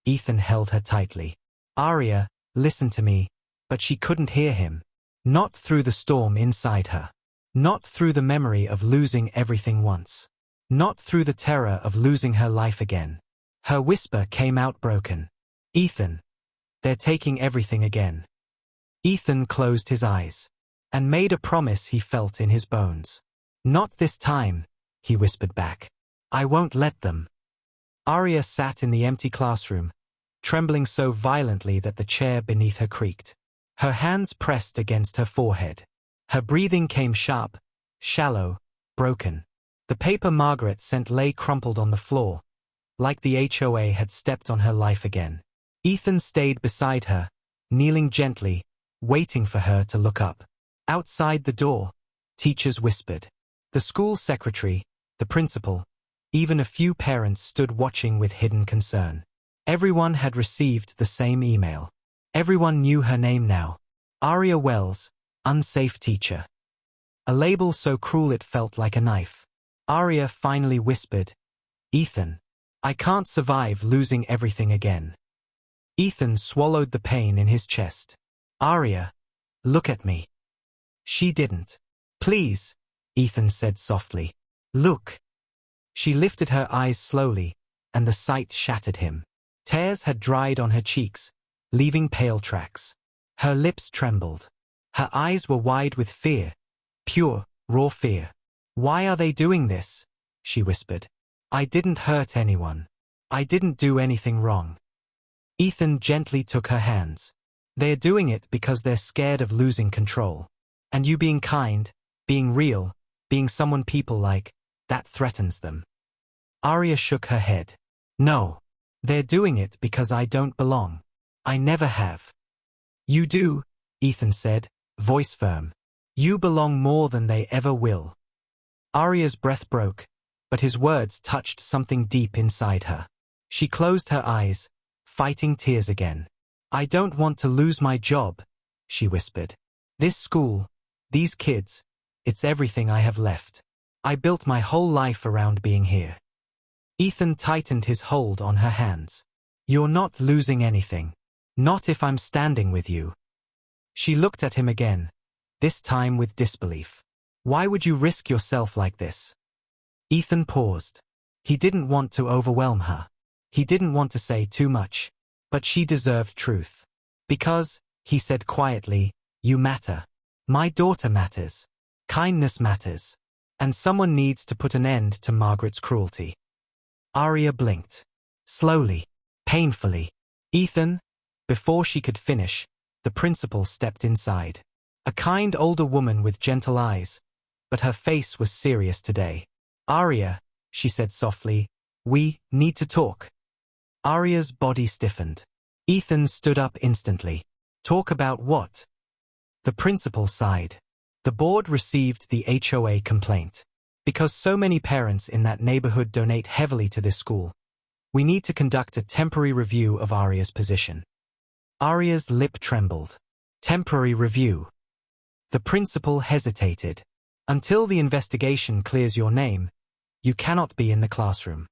Ethan held her tightly. Aria, listen to me. But she couldn't hear him. Not through the storm inside her. Not through the memory of losing everything once. Not through the terror of losing her life again. Her whisper came out broken. Ethan. They're taking everything again. Ethan closed his eyes. And made a promise he felt in his bones. Not this time, he whispered back. I won't let them. Aria sat in the empty classroom, trembling so violently that the chair beneath her creaked. Her hands pressed against her forehead. Her breathing came sharp, shallow, broken. The paper Margaret sent lay crumpled on the floor, like the HOA had stepped on her life again. Ethan stayed beside her, kneeling gently, waiting for her to look up. Outside the door, teachers whispered. The school secretary, the principal, even a few parents stood watching with hidden concern. Everyone had received the same email. Everyone knew her name now. Aria Wells, Unsafe Teacher. A label so cruel it felt like a knife. Aria finally whispered, Ethan, I can't survive losing everything again. Ethan swallowed the pain in his chest. Aria, look at me. She didn't. Please, Ethan said softly. Look. She lifted her eyes slowly, and the sight shattered him. Tears had dried on her cheeks, leaving pale tracks. Her lips trembled. Her eyes were wide with fear, pure, raw fear. Why are they doing this? She whispered. I didn't hurt anyone. I didn't do anything wrong. Ethan gently took her hands. They're doing it because they're scared of losing control. And you being kind, being real, being someone people like, that threatens them. Aria shook her head. No. They're doing it because I don't belong. I never have. You do, Ethan said, voice firm. You belong more than they ever will. Aria's breath broke, but his words touched something deep inside her. She closed her eyes, fighting tears again. "I don't want to lose my job," she whispered. "This school, these kids, it's everything I have left. I built my whole life around being here." Ethan tightened his hold on her hands. "You're not losing anything. Not if I'm standing with you." She looked at him again, this time with disbelief. "Why would you risk yourself like this?" Ethan paused. He didn't want to overwhelm her. He didn't want to say too much. But she deserved truth. "Because," he said quietly, "you matter. My daughter matters. Kindness matters. And someone needs to put an end to Margaret's cruelty." Arya blinked. Slowly, painfully. "Ethan," before she could finish, the principal stepped inside. A kind older woman with gentle eyes, but her face was serious today. "Arya," she said softly, "we need to talk." Arya's body stiffened. Ethan stood up instantly. "Talk about what?" The principal sighed. "The board received the HOA complaint. Because so many parents in that neighborhood donate heavily to this school, we need to conduct a temporary review of Arya's position." Arya's lip trembled. "Temporary review." The principal hesitated. "Until the investigation clears your name, you cannot be in the classroom."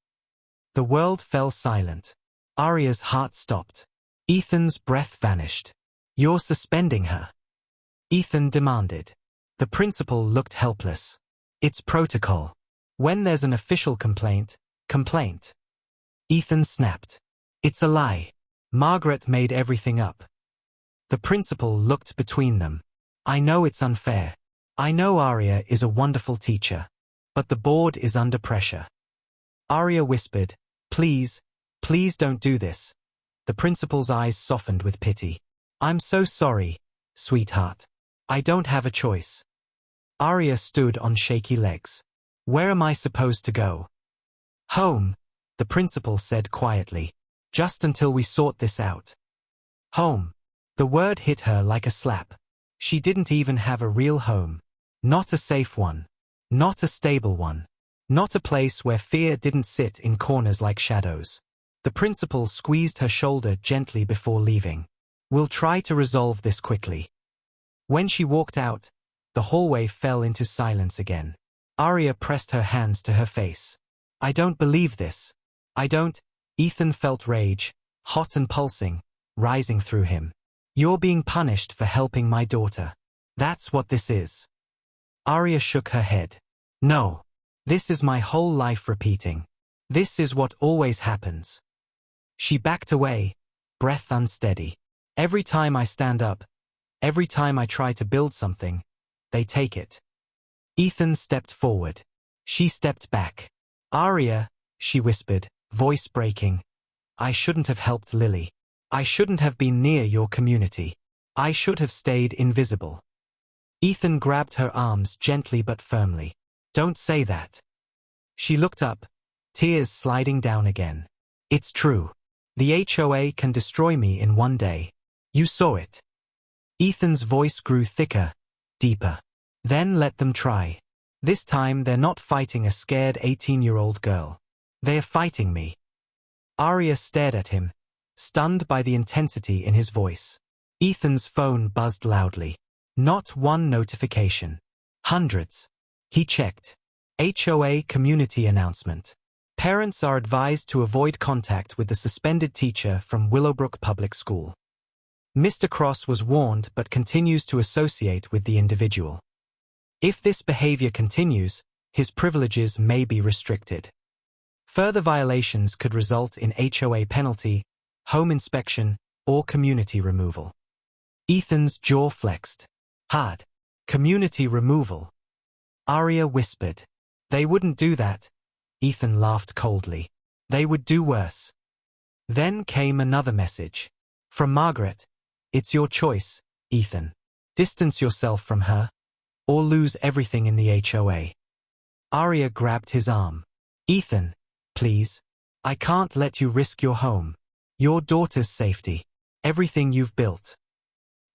The world fell silent. Arya's heart stopped. Ethan's breath vanished. "You're suspending her?" Ethan demanded. The principal looked helpless. "It's protocol. When there's an official complaint. Ethan snapped. "It's a lie. Margaret made everything up." The principal looked between them. "I know it's unfair. I know Arya is a wonderful teacher. But the board is under pressure." Arya whispered, "Please, please don't do this." The principal's eyes softened with pity. "I'm so sorry, sweetheart. I don't have a choice." Arya stood on shaky legs. "Where am I supposed to go?" "Home," the principal said quietly. "Just until we sort this out." Home. The word hit her like a slap. She didn't even have a real home. Not a safe one. Not a stable one. Not a place where fear didn't sit in corners like shadows. The principal squeezed her shoulder gently before leaving. "We'll try to resolve this quickly." When she walked out, the hallway fell into silence again. Arya pressed her hands to her face. "I don't believe this. I don't." Ethan felt rage, hot and pulsing, rising through him. "You're being punished for helping my daughter. That's what this is." Arya shook her head. "No. This is my whole life repeating. This is what always happens." She backed away, breath unsteady. "Every time I stand up, every time I try to build something, they take it." Ethan stepped forward. She stepped back. "Arya," she whispered, voice breaking, "I shouldn't have helped Lily. I shouldn't have been near your community. I should have stayed invisible." Ethan grabbed her arms gently but firmly. "Don't say that." She looked up, tears sliding down again. "It's true. The HOA can destroy me in one day. You saw it." Ethan's voice grew thicker, deeper. "Then let them try. This time they're not fighting a scared 18-year-old girl. They're fighting me." Arya stared at him, stunned by the intensity in his voice. Ethan's phone buzzed loudly. Not one notification. Hundreds. He checked. HOA community announcement. Parents are advised to avoid contact with the suspended teacher from Willowbrook Public School. Mr. Cross was warned but continues to associate with the individual. If this behavior continues, his privileges may be restricted. Further violations could result in HOA penalty, home inspection, or community removal. Ethan's jaw flexed. Hard. Community removal. Arya whispered. "They wouldn't do that." Ethan laughed coldly. "They would do worse." Then came another message. From Margaret. "It's your choice, Ethan. Distance yourself from her, or lose everything in the HOA." Arya grabbed his arm. "Ethan, please. I can't let you risk your home, your daughter's safety, everything you've built."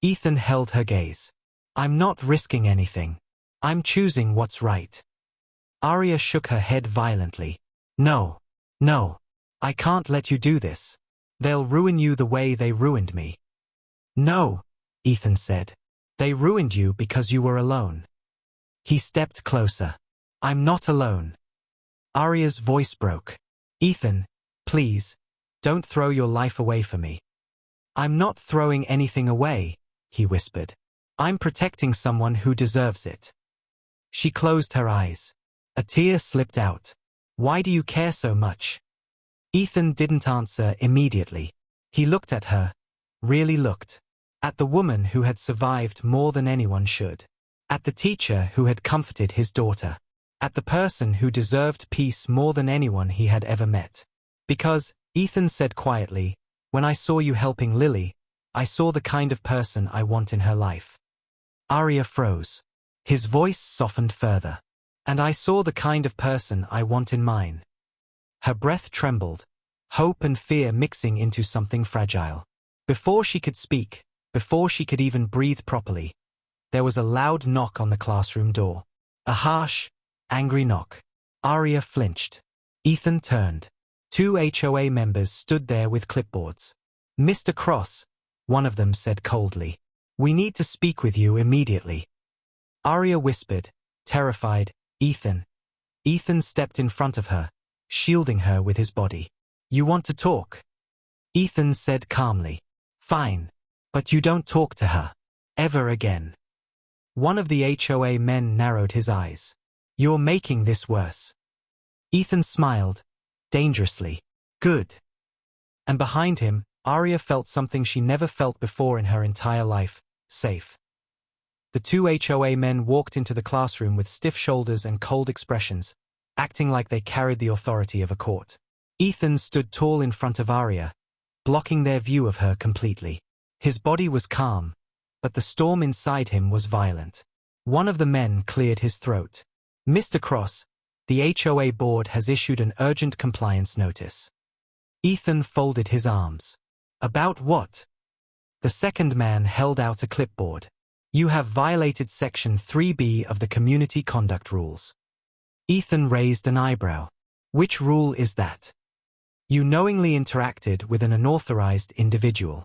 Ethan held her gaze. "I'm not risking anything. I'm choosing what's right." Arya shook her head violently. No. No. I can't let you do this. They'll ruin you the way they ruined me. No, Ethan said. They ruined you because you were alone. He stepped closer. I'm not alone. Arya's voice broke. Ethan, please, don't throw your life away for me. I'm not throwing anything away, he whispered. I'm protecting someone who deserves it. She closed her eyes. A tear slipped out. Why do you care so much? Ethan didn't answer immediately. He looked at her, really looked. At the woman who had survived more than anyone should. At the teacher who had comforted his daughter. At the person who deserved peace more than anyone he had ever met. Because, Ethan said quietly, when I saw you helping Lily, I saw the kind of person I want in her life. Arya froze. His voice softened further. And I saw the kind of person I want in mine. Her breath trembled, hope and fear mixing into something fragile. Before she could speak, before she could even breathe properly, there was a loud knock on the classroom door. A harsh, angry knock. Arya flinched. Ethan turned. 2 HOA members stood there with clipboards. Mr. Cross, one of them said coldly. We need to speak with you immediately. Arya whispered, terrified, Ethan. Ethan stepped in front of her, shielding her with his body. You want to talk? Ethan said calmly. Fine. But you don't talk to her. Ever again. One of the HOA men narrowed his eyes. You're making this worse. Ethan smiled, dangerously. Good. And behind him, Arya felt something she never felt before in her entire life, safe. The 2 HOA men walked into the classroom with stiff shoulders and cold expressions, acting like they carried the authority of a court. Ethan stood tall in front of Arya, blocking their view of her completely. His body was calm, but the storm inside him was violent. One of the men cleared his throat. Mr. Cross, the HOA board has issued an urgent compliance notice. Ethan folded his arms. About what? The second man held out a clipboard. You have violated Section 3B of the Community Conduct Rules. Ethan raised an eyebrow. Which rule is that? You knowingly interacted with an unauthorized individual.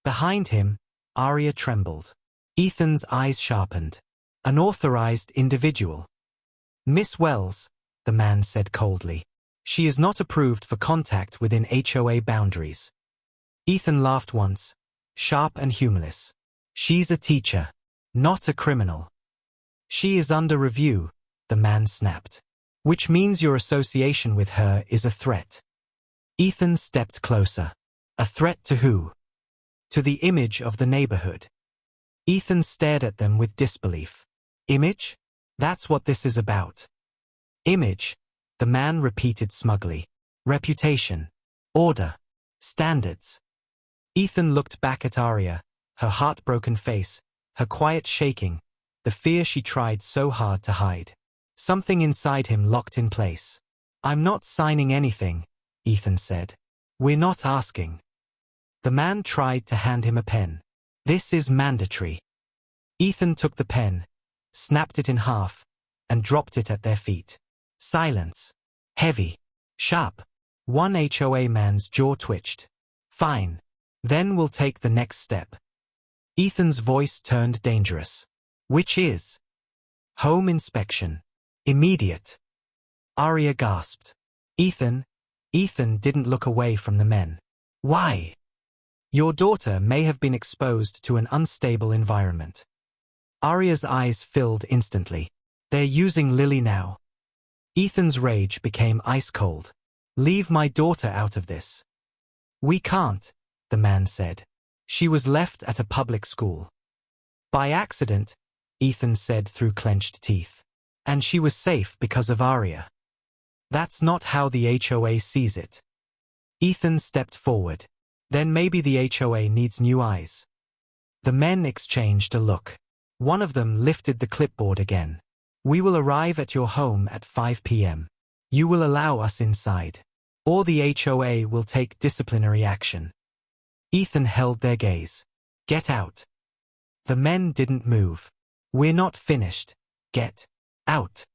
Behind him, Arya trembled. Ethan's eyes sharpened. Unauthorized individual. Miss Wells, the man said coldly. She is not approved for contact within HOA boundaries. Ethan laughed once, sharp and humorless. She's a teacher, not a criminal. She is under review, the man snapped. Which means your association with her is a threat. Ethan stepped closer. A threat to who? To the image of the neighborhood. Ethan stared at them with disbelief. Image? That's what this is about. Image, the man repeated smugly. Reputation. Order. Standards. Ethan looked back at Arya, her heartbroken face, her quiet shaking, the fear she tried so hard to hide. Something inside him locked in place. I'm not signing anything, Ethan said. We're not asking. The man tried to hand him a pen. This is mandatory. Ethan took the pen, snapped it in half, and dropped it at their feet. Silence. Heavy. Sharp. One HOA man's jaw twitched. Fine. Then we'll take the next step. Ethan's voice turned dangerous. Which is? Home inspection. Immediate. Arya gasped. Ethan didn't look away from the men. Why? Your daughter may have been exposed to an unstable environment. Arya's eyes filled instantly. They're using Lily now. Ethan's rage became ice cold. Leave my daughter out of this. We can't, the man said. She was left at a public school. By accident, Ethan said through clenched teeth. And she was safe because of Arya. That's not how the HOA sees it. Ethan stepped forward. Then maybe the HOA needs new eyes. The men exchanged a look. One of them lifted the clipboard again. We will arrive at your home at 5 p.m. You will allow us inside. Or the HOA will take disciplinary action. Ethan held their gaze. Get out. The men didn't move. We're not finished. Get out.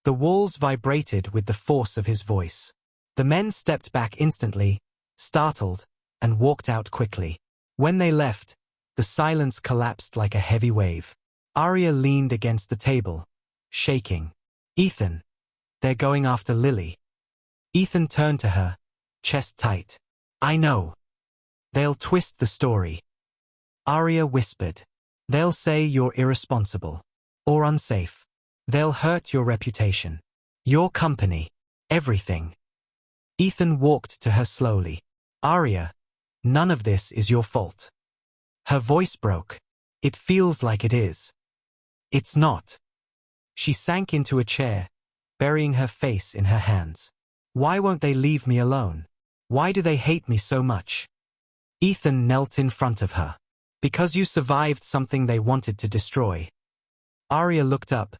The walls vibrated with the force of his voice. The men stepped back instantly, startled, and walked out quickly. When they left, the silence collapsed like a heavy wave. Arya leaned against the table, shaking. Ethan. They're going after Lily. Ethan turned to her, chest tight. I know. They'll twist the story. Arya whispered. They'll say you're irresponsible. Or unsafe. They'll hurt your reputation. Your company. Everything. Ethan walked to her slowly. Arya, none of this is your fault. Her voice broke. It feels like it is. It's not. She sank into a chair, burying her face in her hands. Why won't they leave me alone? Why do they hate me so much? Ethan knelt in front of her. Because you survived something they wanted to destroy. Arya looked up,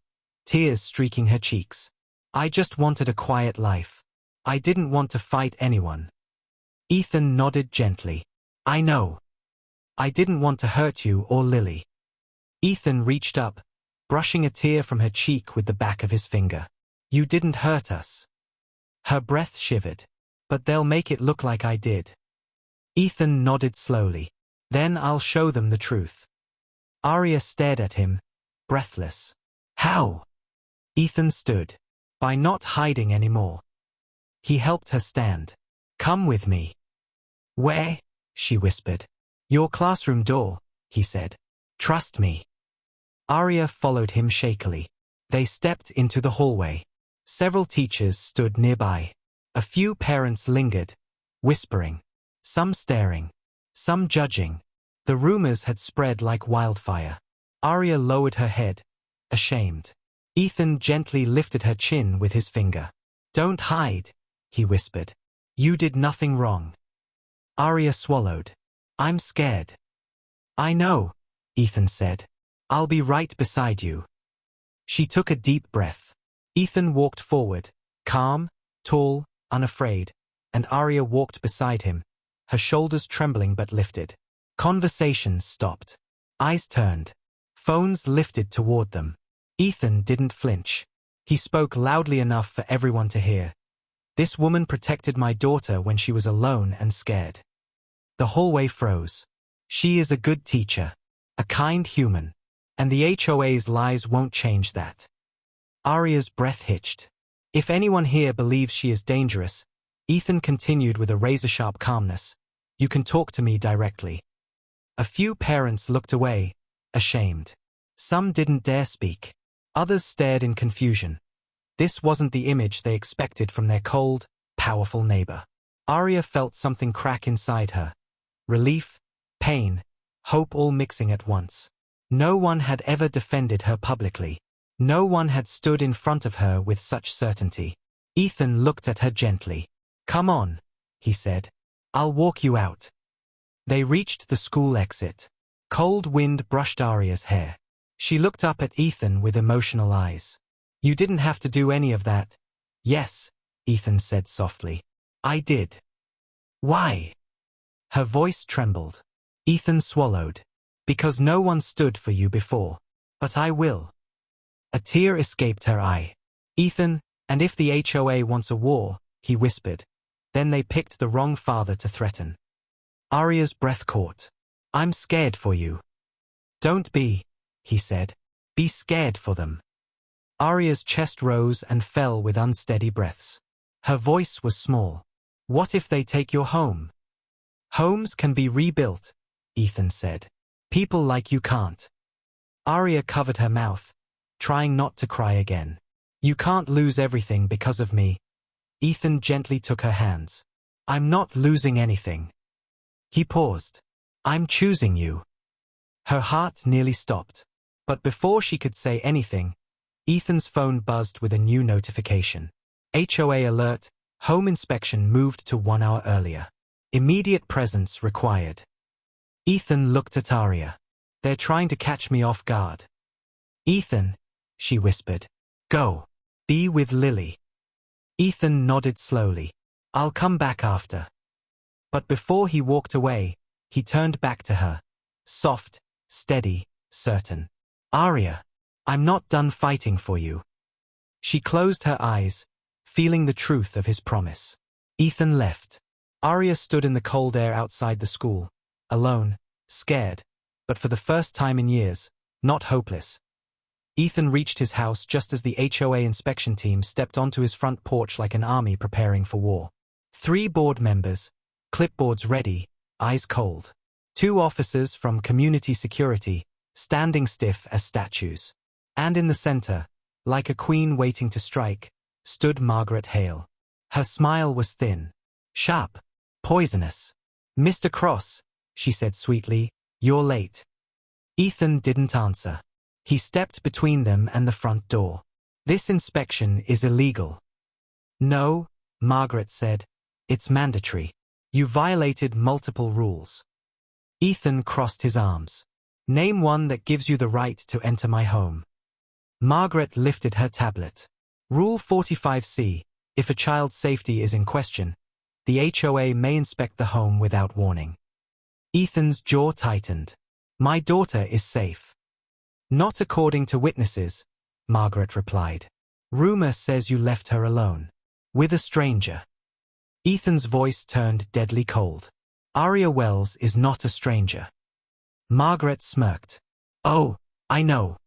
tears streaking her cheeks. I just wanted a quiet life. I didn't want to fight anyone. Ethan nodded gently. I know. I didn't want to hurt you or Lily. Ethan reached up, brushing a tear from her cheek with the back of his finger. You didn't hurt us. Her breath shivered. But they'll make it look like I did. Ethan nodded slowly. Then I'll show them the truth. Arya stared at him, breathless. How? Ethan stood. By not hiding anymore. He helped her stand. Come with me. Where? She whispered. Your classroom door, he said. Trust me. Arya followed him shakily. They stepped into the hallway. Several teachers stood nearby. A few parents lingered, whispering. Some staring. Some judging. The rumors had spread like wildfire. Arya lowered her head, ashamed. Ethan gently lifted her chin with his finger. Don't hide, he whispered. You did nothing wrong. Arya swallowed. I'm scared. I know, Ethan said. I'll be right beside you. She took a deep breath. Ethan walked forward, calm, tall, unafraid, and Arya walked beside him, her shoulders trembling but lifted. Conversations stopped. Eyes turned. Phones lifted toward them. Ethan didn't flinch. He spoke loudly enough for everyone to hear. This woman protected my daughter when she was alone and scared. The hallway froze. She is a good teacher, a kind human, and the HOA's lies won't change that. Arya's breath hitched. If anyone here believes she is dangerous, Ethan continued with a razor-sharp calmness, you can talk to me directly. A few parents looked away, ashamed. Some didn't dare speak. Others stared in confusion. This wasn't the image they expected from their cold, powerful neighbor. Arya felt something crack inside her. Relief, pain, hope all mixing at once. No one had ever defended her publicly. No one had stood in front of her with such certainty. Ethan looked at her gently. Come on, he said. I'll walk you out. They reached the school exit. Cold wind brushed Arya's hair. She looked up at Ethan with emotional eyes. You didn't have to do any of that. Yes, Ethan said softly. I did. Why? Her voice trembled. Ethan swallowed. Because no one stood for you before. But I will. A tear escaped her eye. Ethan, and if the HOA wants a war, he whispered. Then they picked the wrong father to threaten. Arya's breath caught. I'm scared for you. Don't be, he said. Be scared for them. Arya's chest rose and fell with unsteady breaths. Her voice was small. What if they take your home? Homes can be rebuilt, Ethan said. People like you can't. Arya covered her mouth, trying not to cry again. You can't lose everything because of me. Ethan gently took her hands. I'm not losing anything. He paused. I'm choosing you. Her heart nearly stopped. But before she could say anything, Ethan's phone buzzed with a new notification. HOA alert, home inspection moved to 1 hour earlier. Immediate presence required. Ethan looked at Arya. They're trying to catch me off guard. Ethan, she whispered. Go. Be with Lily. Ethan nodded slowly. I'll come back after. But before he walked away, he turned back to her. Soft, steady, certain. Arya, I'm not done fighting for you. She closed her eyes, feeling the truth of his promise. Ethan left. Arya stood in the cold air outside the school, alone, scared, but for the first time in years, not hopeless. Ethan reached his house just as the HOA inspection team stepped onto his front porch like an army preparing for war. 3 board members, clipboards ready, eyes cold. 2 officers from community security, standing stiff as statues. And in the center, like a queen waiting to strike, stood Margaret Hale. Her smile was thin, sharp, poisonous. "Mr. Cross," she said sweetly, "you're late." Ethan didn't answer. He stepped between them and the front door. "This inspection is illegal." "No," Margaret said. "It's mandatory. You violated multiple rules." Ethan crossed his arms. "Name one that gives you the right to enter my home." Margaret lifted her tablet. Rule 45C, if a child's safety is in question, the HOA may inspect the home without warning. Ethan's jaw tightened. "My daughter is safe." "Not according to witnesses," Margaret replied. "Rumor says you left her alone. With a stranger." Ethan's voice turned deadly cold. "Arya Wells is not a stranger." Margaret smirked. "Oh, I know."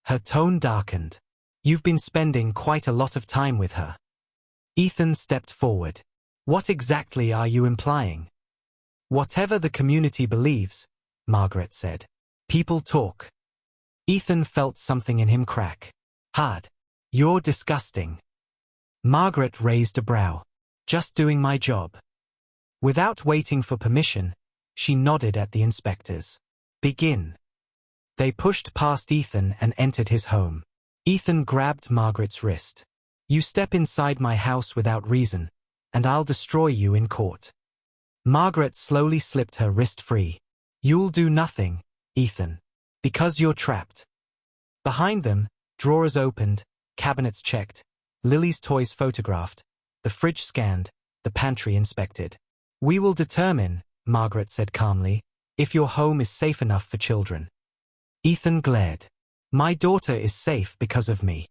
Her tone darkened. "You've been spending quite a lot of time with her." Ethan stepped forward. "What exactly are you implying?" "Whatever the community believes," Margaret said. "People talk." Ethan felt something in him crack. Hard. "You're disgusting." Margaret raised a brow. "Just doing my job." Without waiting for permission, she nodded at the inspectors. "Begin." They pushed past Ethan and entered his home. Ethan grabbed Margaret's wrist. "You step inside my house without reason, and I'll destroy you in court." Margaret slowly slipped her wrist free. "You'll do nothing, Ethan. Because you're trapped." Behind them, drawers opened, cabinets checked, Lily's toys photographed, the fridge scanned, the pantry inspected. "We will determine," Margaret said calmly, "if your home is safe enough for children." Ethan glared. "My daughter is safe because of me."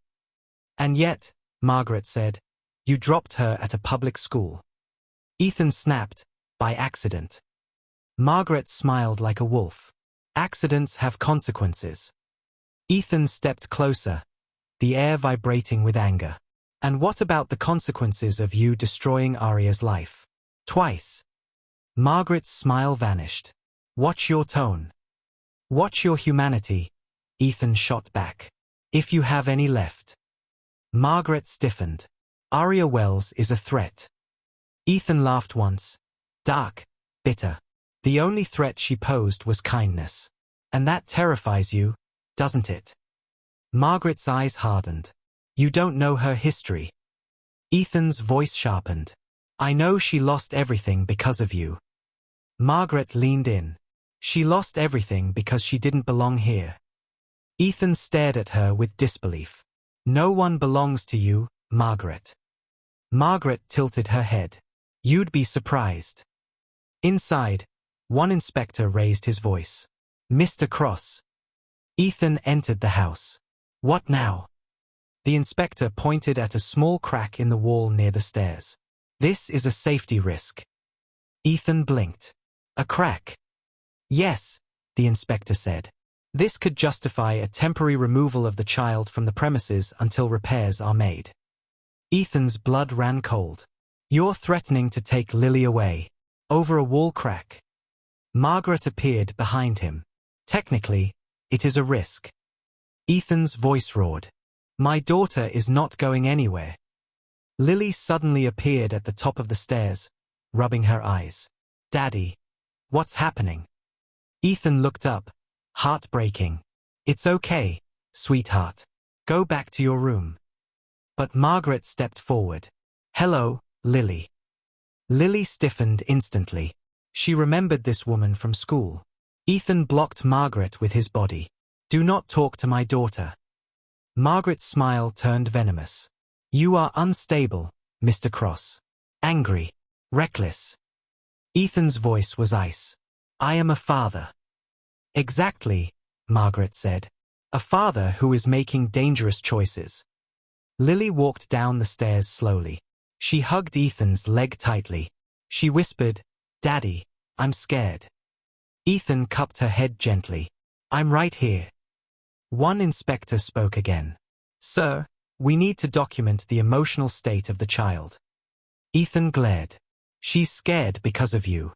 "And yet," Margaret said, "you dropped her at a public school." Ethan snapped, "By accident." Margaret smiled like a wolf. "Accidents have consequences." Ethan stepped closer, the air vibrating with anger. "And what about the consequences of you destroying Arya's life? Twice." Margaret's smile vanished. "Watch your tone. Watch your humanity," Ethan shot back. "If you have any left." Margaret stiffened. "Arya Wells is a threat." Ethan laughed once. Dark, bitter. "The only threat she posed was kindness. And that terrifies you, doesn't it?" Margaret's eyes hardened. "You don't know her history." Ethan's voice sharpened. "I know she lost everything because of you." Margaret leaned in. "She lost everything because she didn't belong here." Ethan stared at her with disbelief. "No one belongs to you, Margaret." Margaret tilted her head. "You'd be surprised." Inside, one inspector raised his voice. "Mr. Cross." Ethan entered the house. "What now?" The inspector pointed at a small crack in the wall near the stairs. "This is a safety risk." Ethan blinked. "A crack?" "Yes," the inspector said. "This could justify a temporary removal of the child from the premises until repairs are made." Ethan's blood ran cold. "You're threatening to take Lily away. Over a wall crack." Margaret appeared behind him. "Technically, it is a risk." Ethan's voice roared. "My daughter is not going anywhere." Lily suddenly appeared at the top of the stairs, rubbing her eyes. "Daddy, what's happening?" Ethan looked up, heartbreaking. "It's okay, sweetheart. Go back to your room." But Margaret stepped forward. "Hello, Lily." Lily stiffened instantly. She remembered this woman from school. Ethan blocked Margaret with his body. "Do not talk to my daughter." Margaret's smile turned venomous. "You are unstable, Mr. Cross. Angry. Reckless." Ethan's voice was ice. "I am a father." "Exactly," Margaret said. "A father who is making dangerous choices." Lily walked down the stairs slowly. She hugged Ethan's leg tightly. She whispered, "Daddy, I'm scared." Ethan cupped her head gently. "I'm right here." One inspector spoke again. "Sir, we need to document the emotional state of the child." Ethan glared. "She's scared because of you."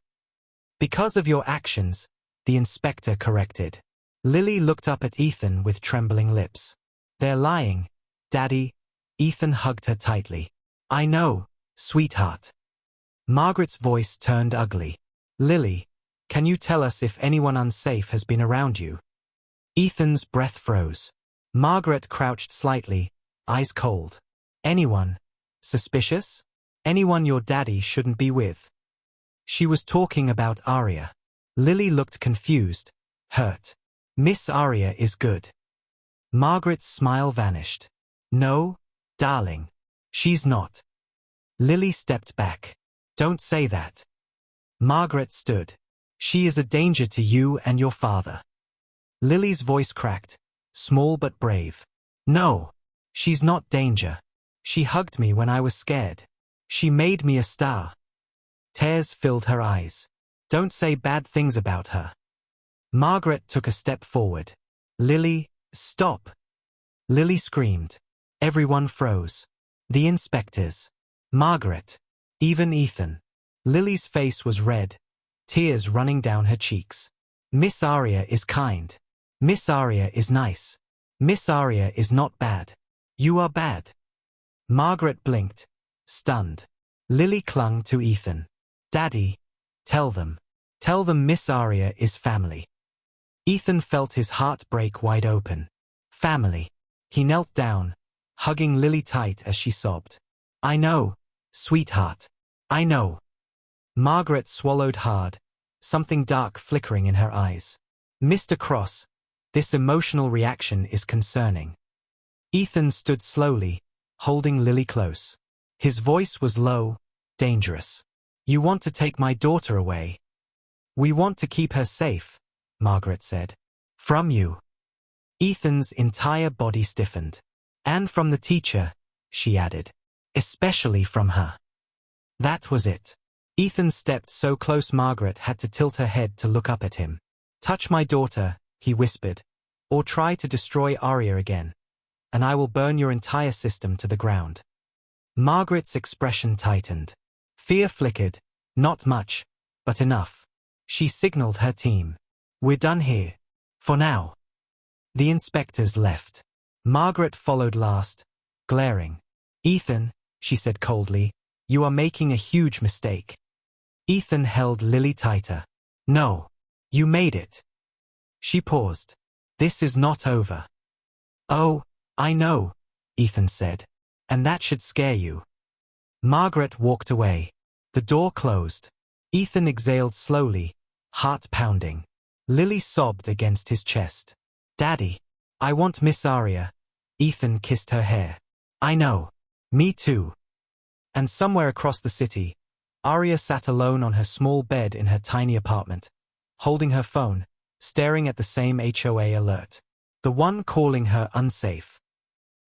"Because of your actions," the inspector corrected. Lily looked up at Ethan with trembling lips. "They're lying, Daddy." Ethan hugged her tightly. "I know, sweetheart." Margaret's voice turned ugly. "Lily, can you tell us if anyone unsafe has been around you?" Ethan's breath froze. Margaret crouched slightly, eyes cold. "Anyone? Suspicious? Anyone your daddy shouldn't be with?" She was talking about Arya. Lily looked confused, hurt. "Miss Arya is good." Margaret's smile vanished. "No, darling. She's not." Lily stepped back. "Don't say that." Margaret stood. "She is a danger to you and your father." Lily's voice cracked, small but brave. "No, she's not danger. She hugged me when I was scared. She made me a star." Tears filled her eyes. "Don't say bad things about her." Margaret took a step forward. "Lily, stop." Lily screamed. Everyone froze. The inspectors. Margaret. Even Ethan. Lily's face was red, tears running down her cheeks. "Miss Arya is kind. Miss Arya is nice. Miss Arya is not bad. You are bad." Margaret blinked, stunned. Lily clung to Ethan. "Daddy, tell them. Tell them Miss Arya is family." Ethan felt his heart break wide open. Family. He knelt down, hugging Lily tight as she sobbed. "I know, sweetheart. I know." Margaret swallowed hard, something dark flickering in her eyes. "Mr. Cross, this emotional reaction is concerning." Ethan stood slowly, holding Lily close. His voice was low, dangerous. "You want to take my daughter away?" "We want to keep her safe," Margaret said. "From you." Ethan's entire body stiffened. "And from the teacher," she added. "Especially from her." That was it. Ethan stepped so close Margaret had to tilt her head to look up at him. "Touch my daughter," he whispered, "or try to destroy Arya again, and I will burn your entire system to the ground." Margaret's expression tightened. Fear flickered, not much, but enough. She signaled her team. "We're done here. For now." The inspectors left. Margaret followed last, glaring. "Ethan," she said coldly, "you are making a huge mistake." Ethan held Lily tighter. "No. You made it." She paused. "This is not over." "Oh, I know," Ethan said. "And that should scare you." Margaret walked away. The door closed. Ethan exhaled slowly, heart pounding. Lily sobbed against his chest. "Daddy, I want Miss Arya." Ethan kissed her hair. "I know. Me too." And somewhere across the city, Arya sat alone on her small bed in her tiny apartment, holding her phone, staring at the same HOA alert. The one calling her unsafe.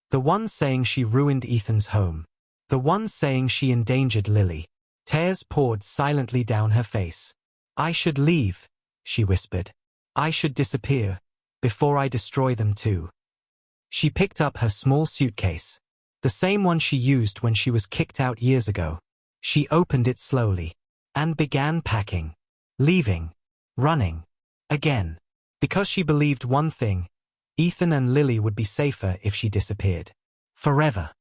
The one saying she ruined Ethan's home. The one saying she endangered Lily. Tears poured silently down her face. "I should leave," she whispered. "I should disappear, before I destroy them too." She picked up her small suitcase, the same one she used when she was kicked out years ago. She opened it slowly, and began packing, leaving, running, again. Because she believed one thing, Ethan and Lily would be safer if she disappeared. Forever.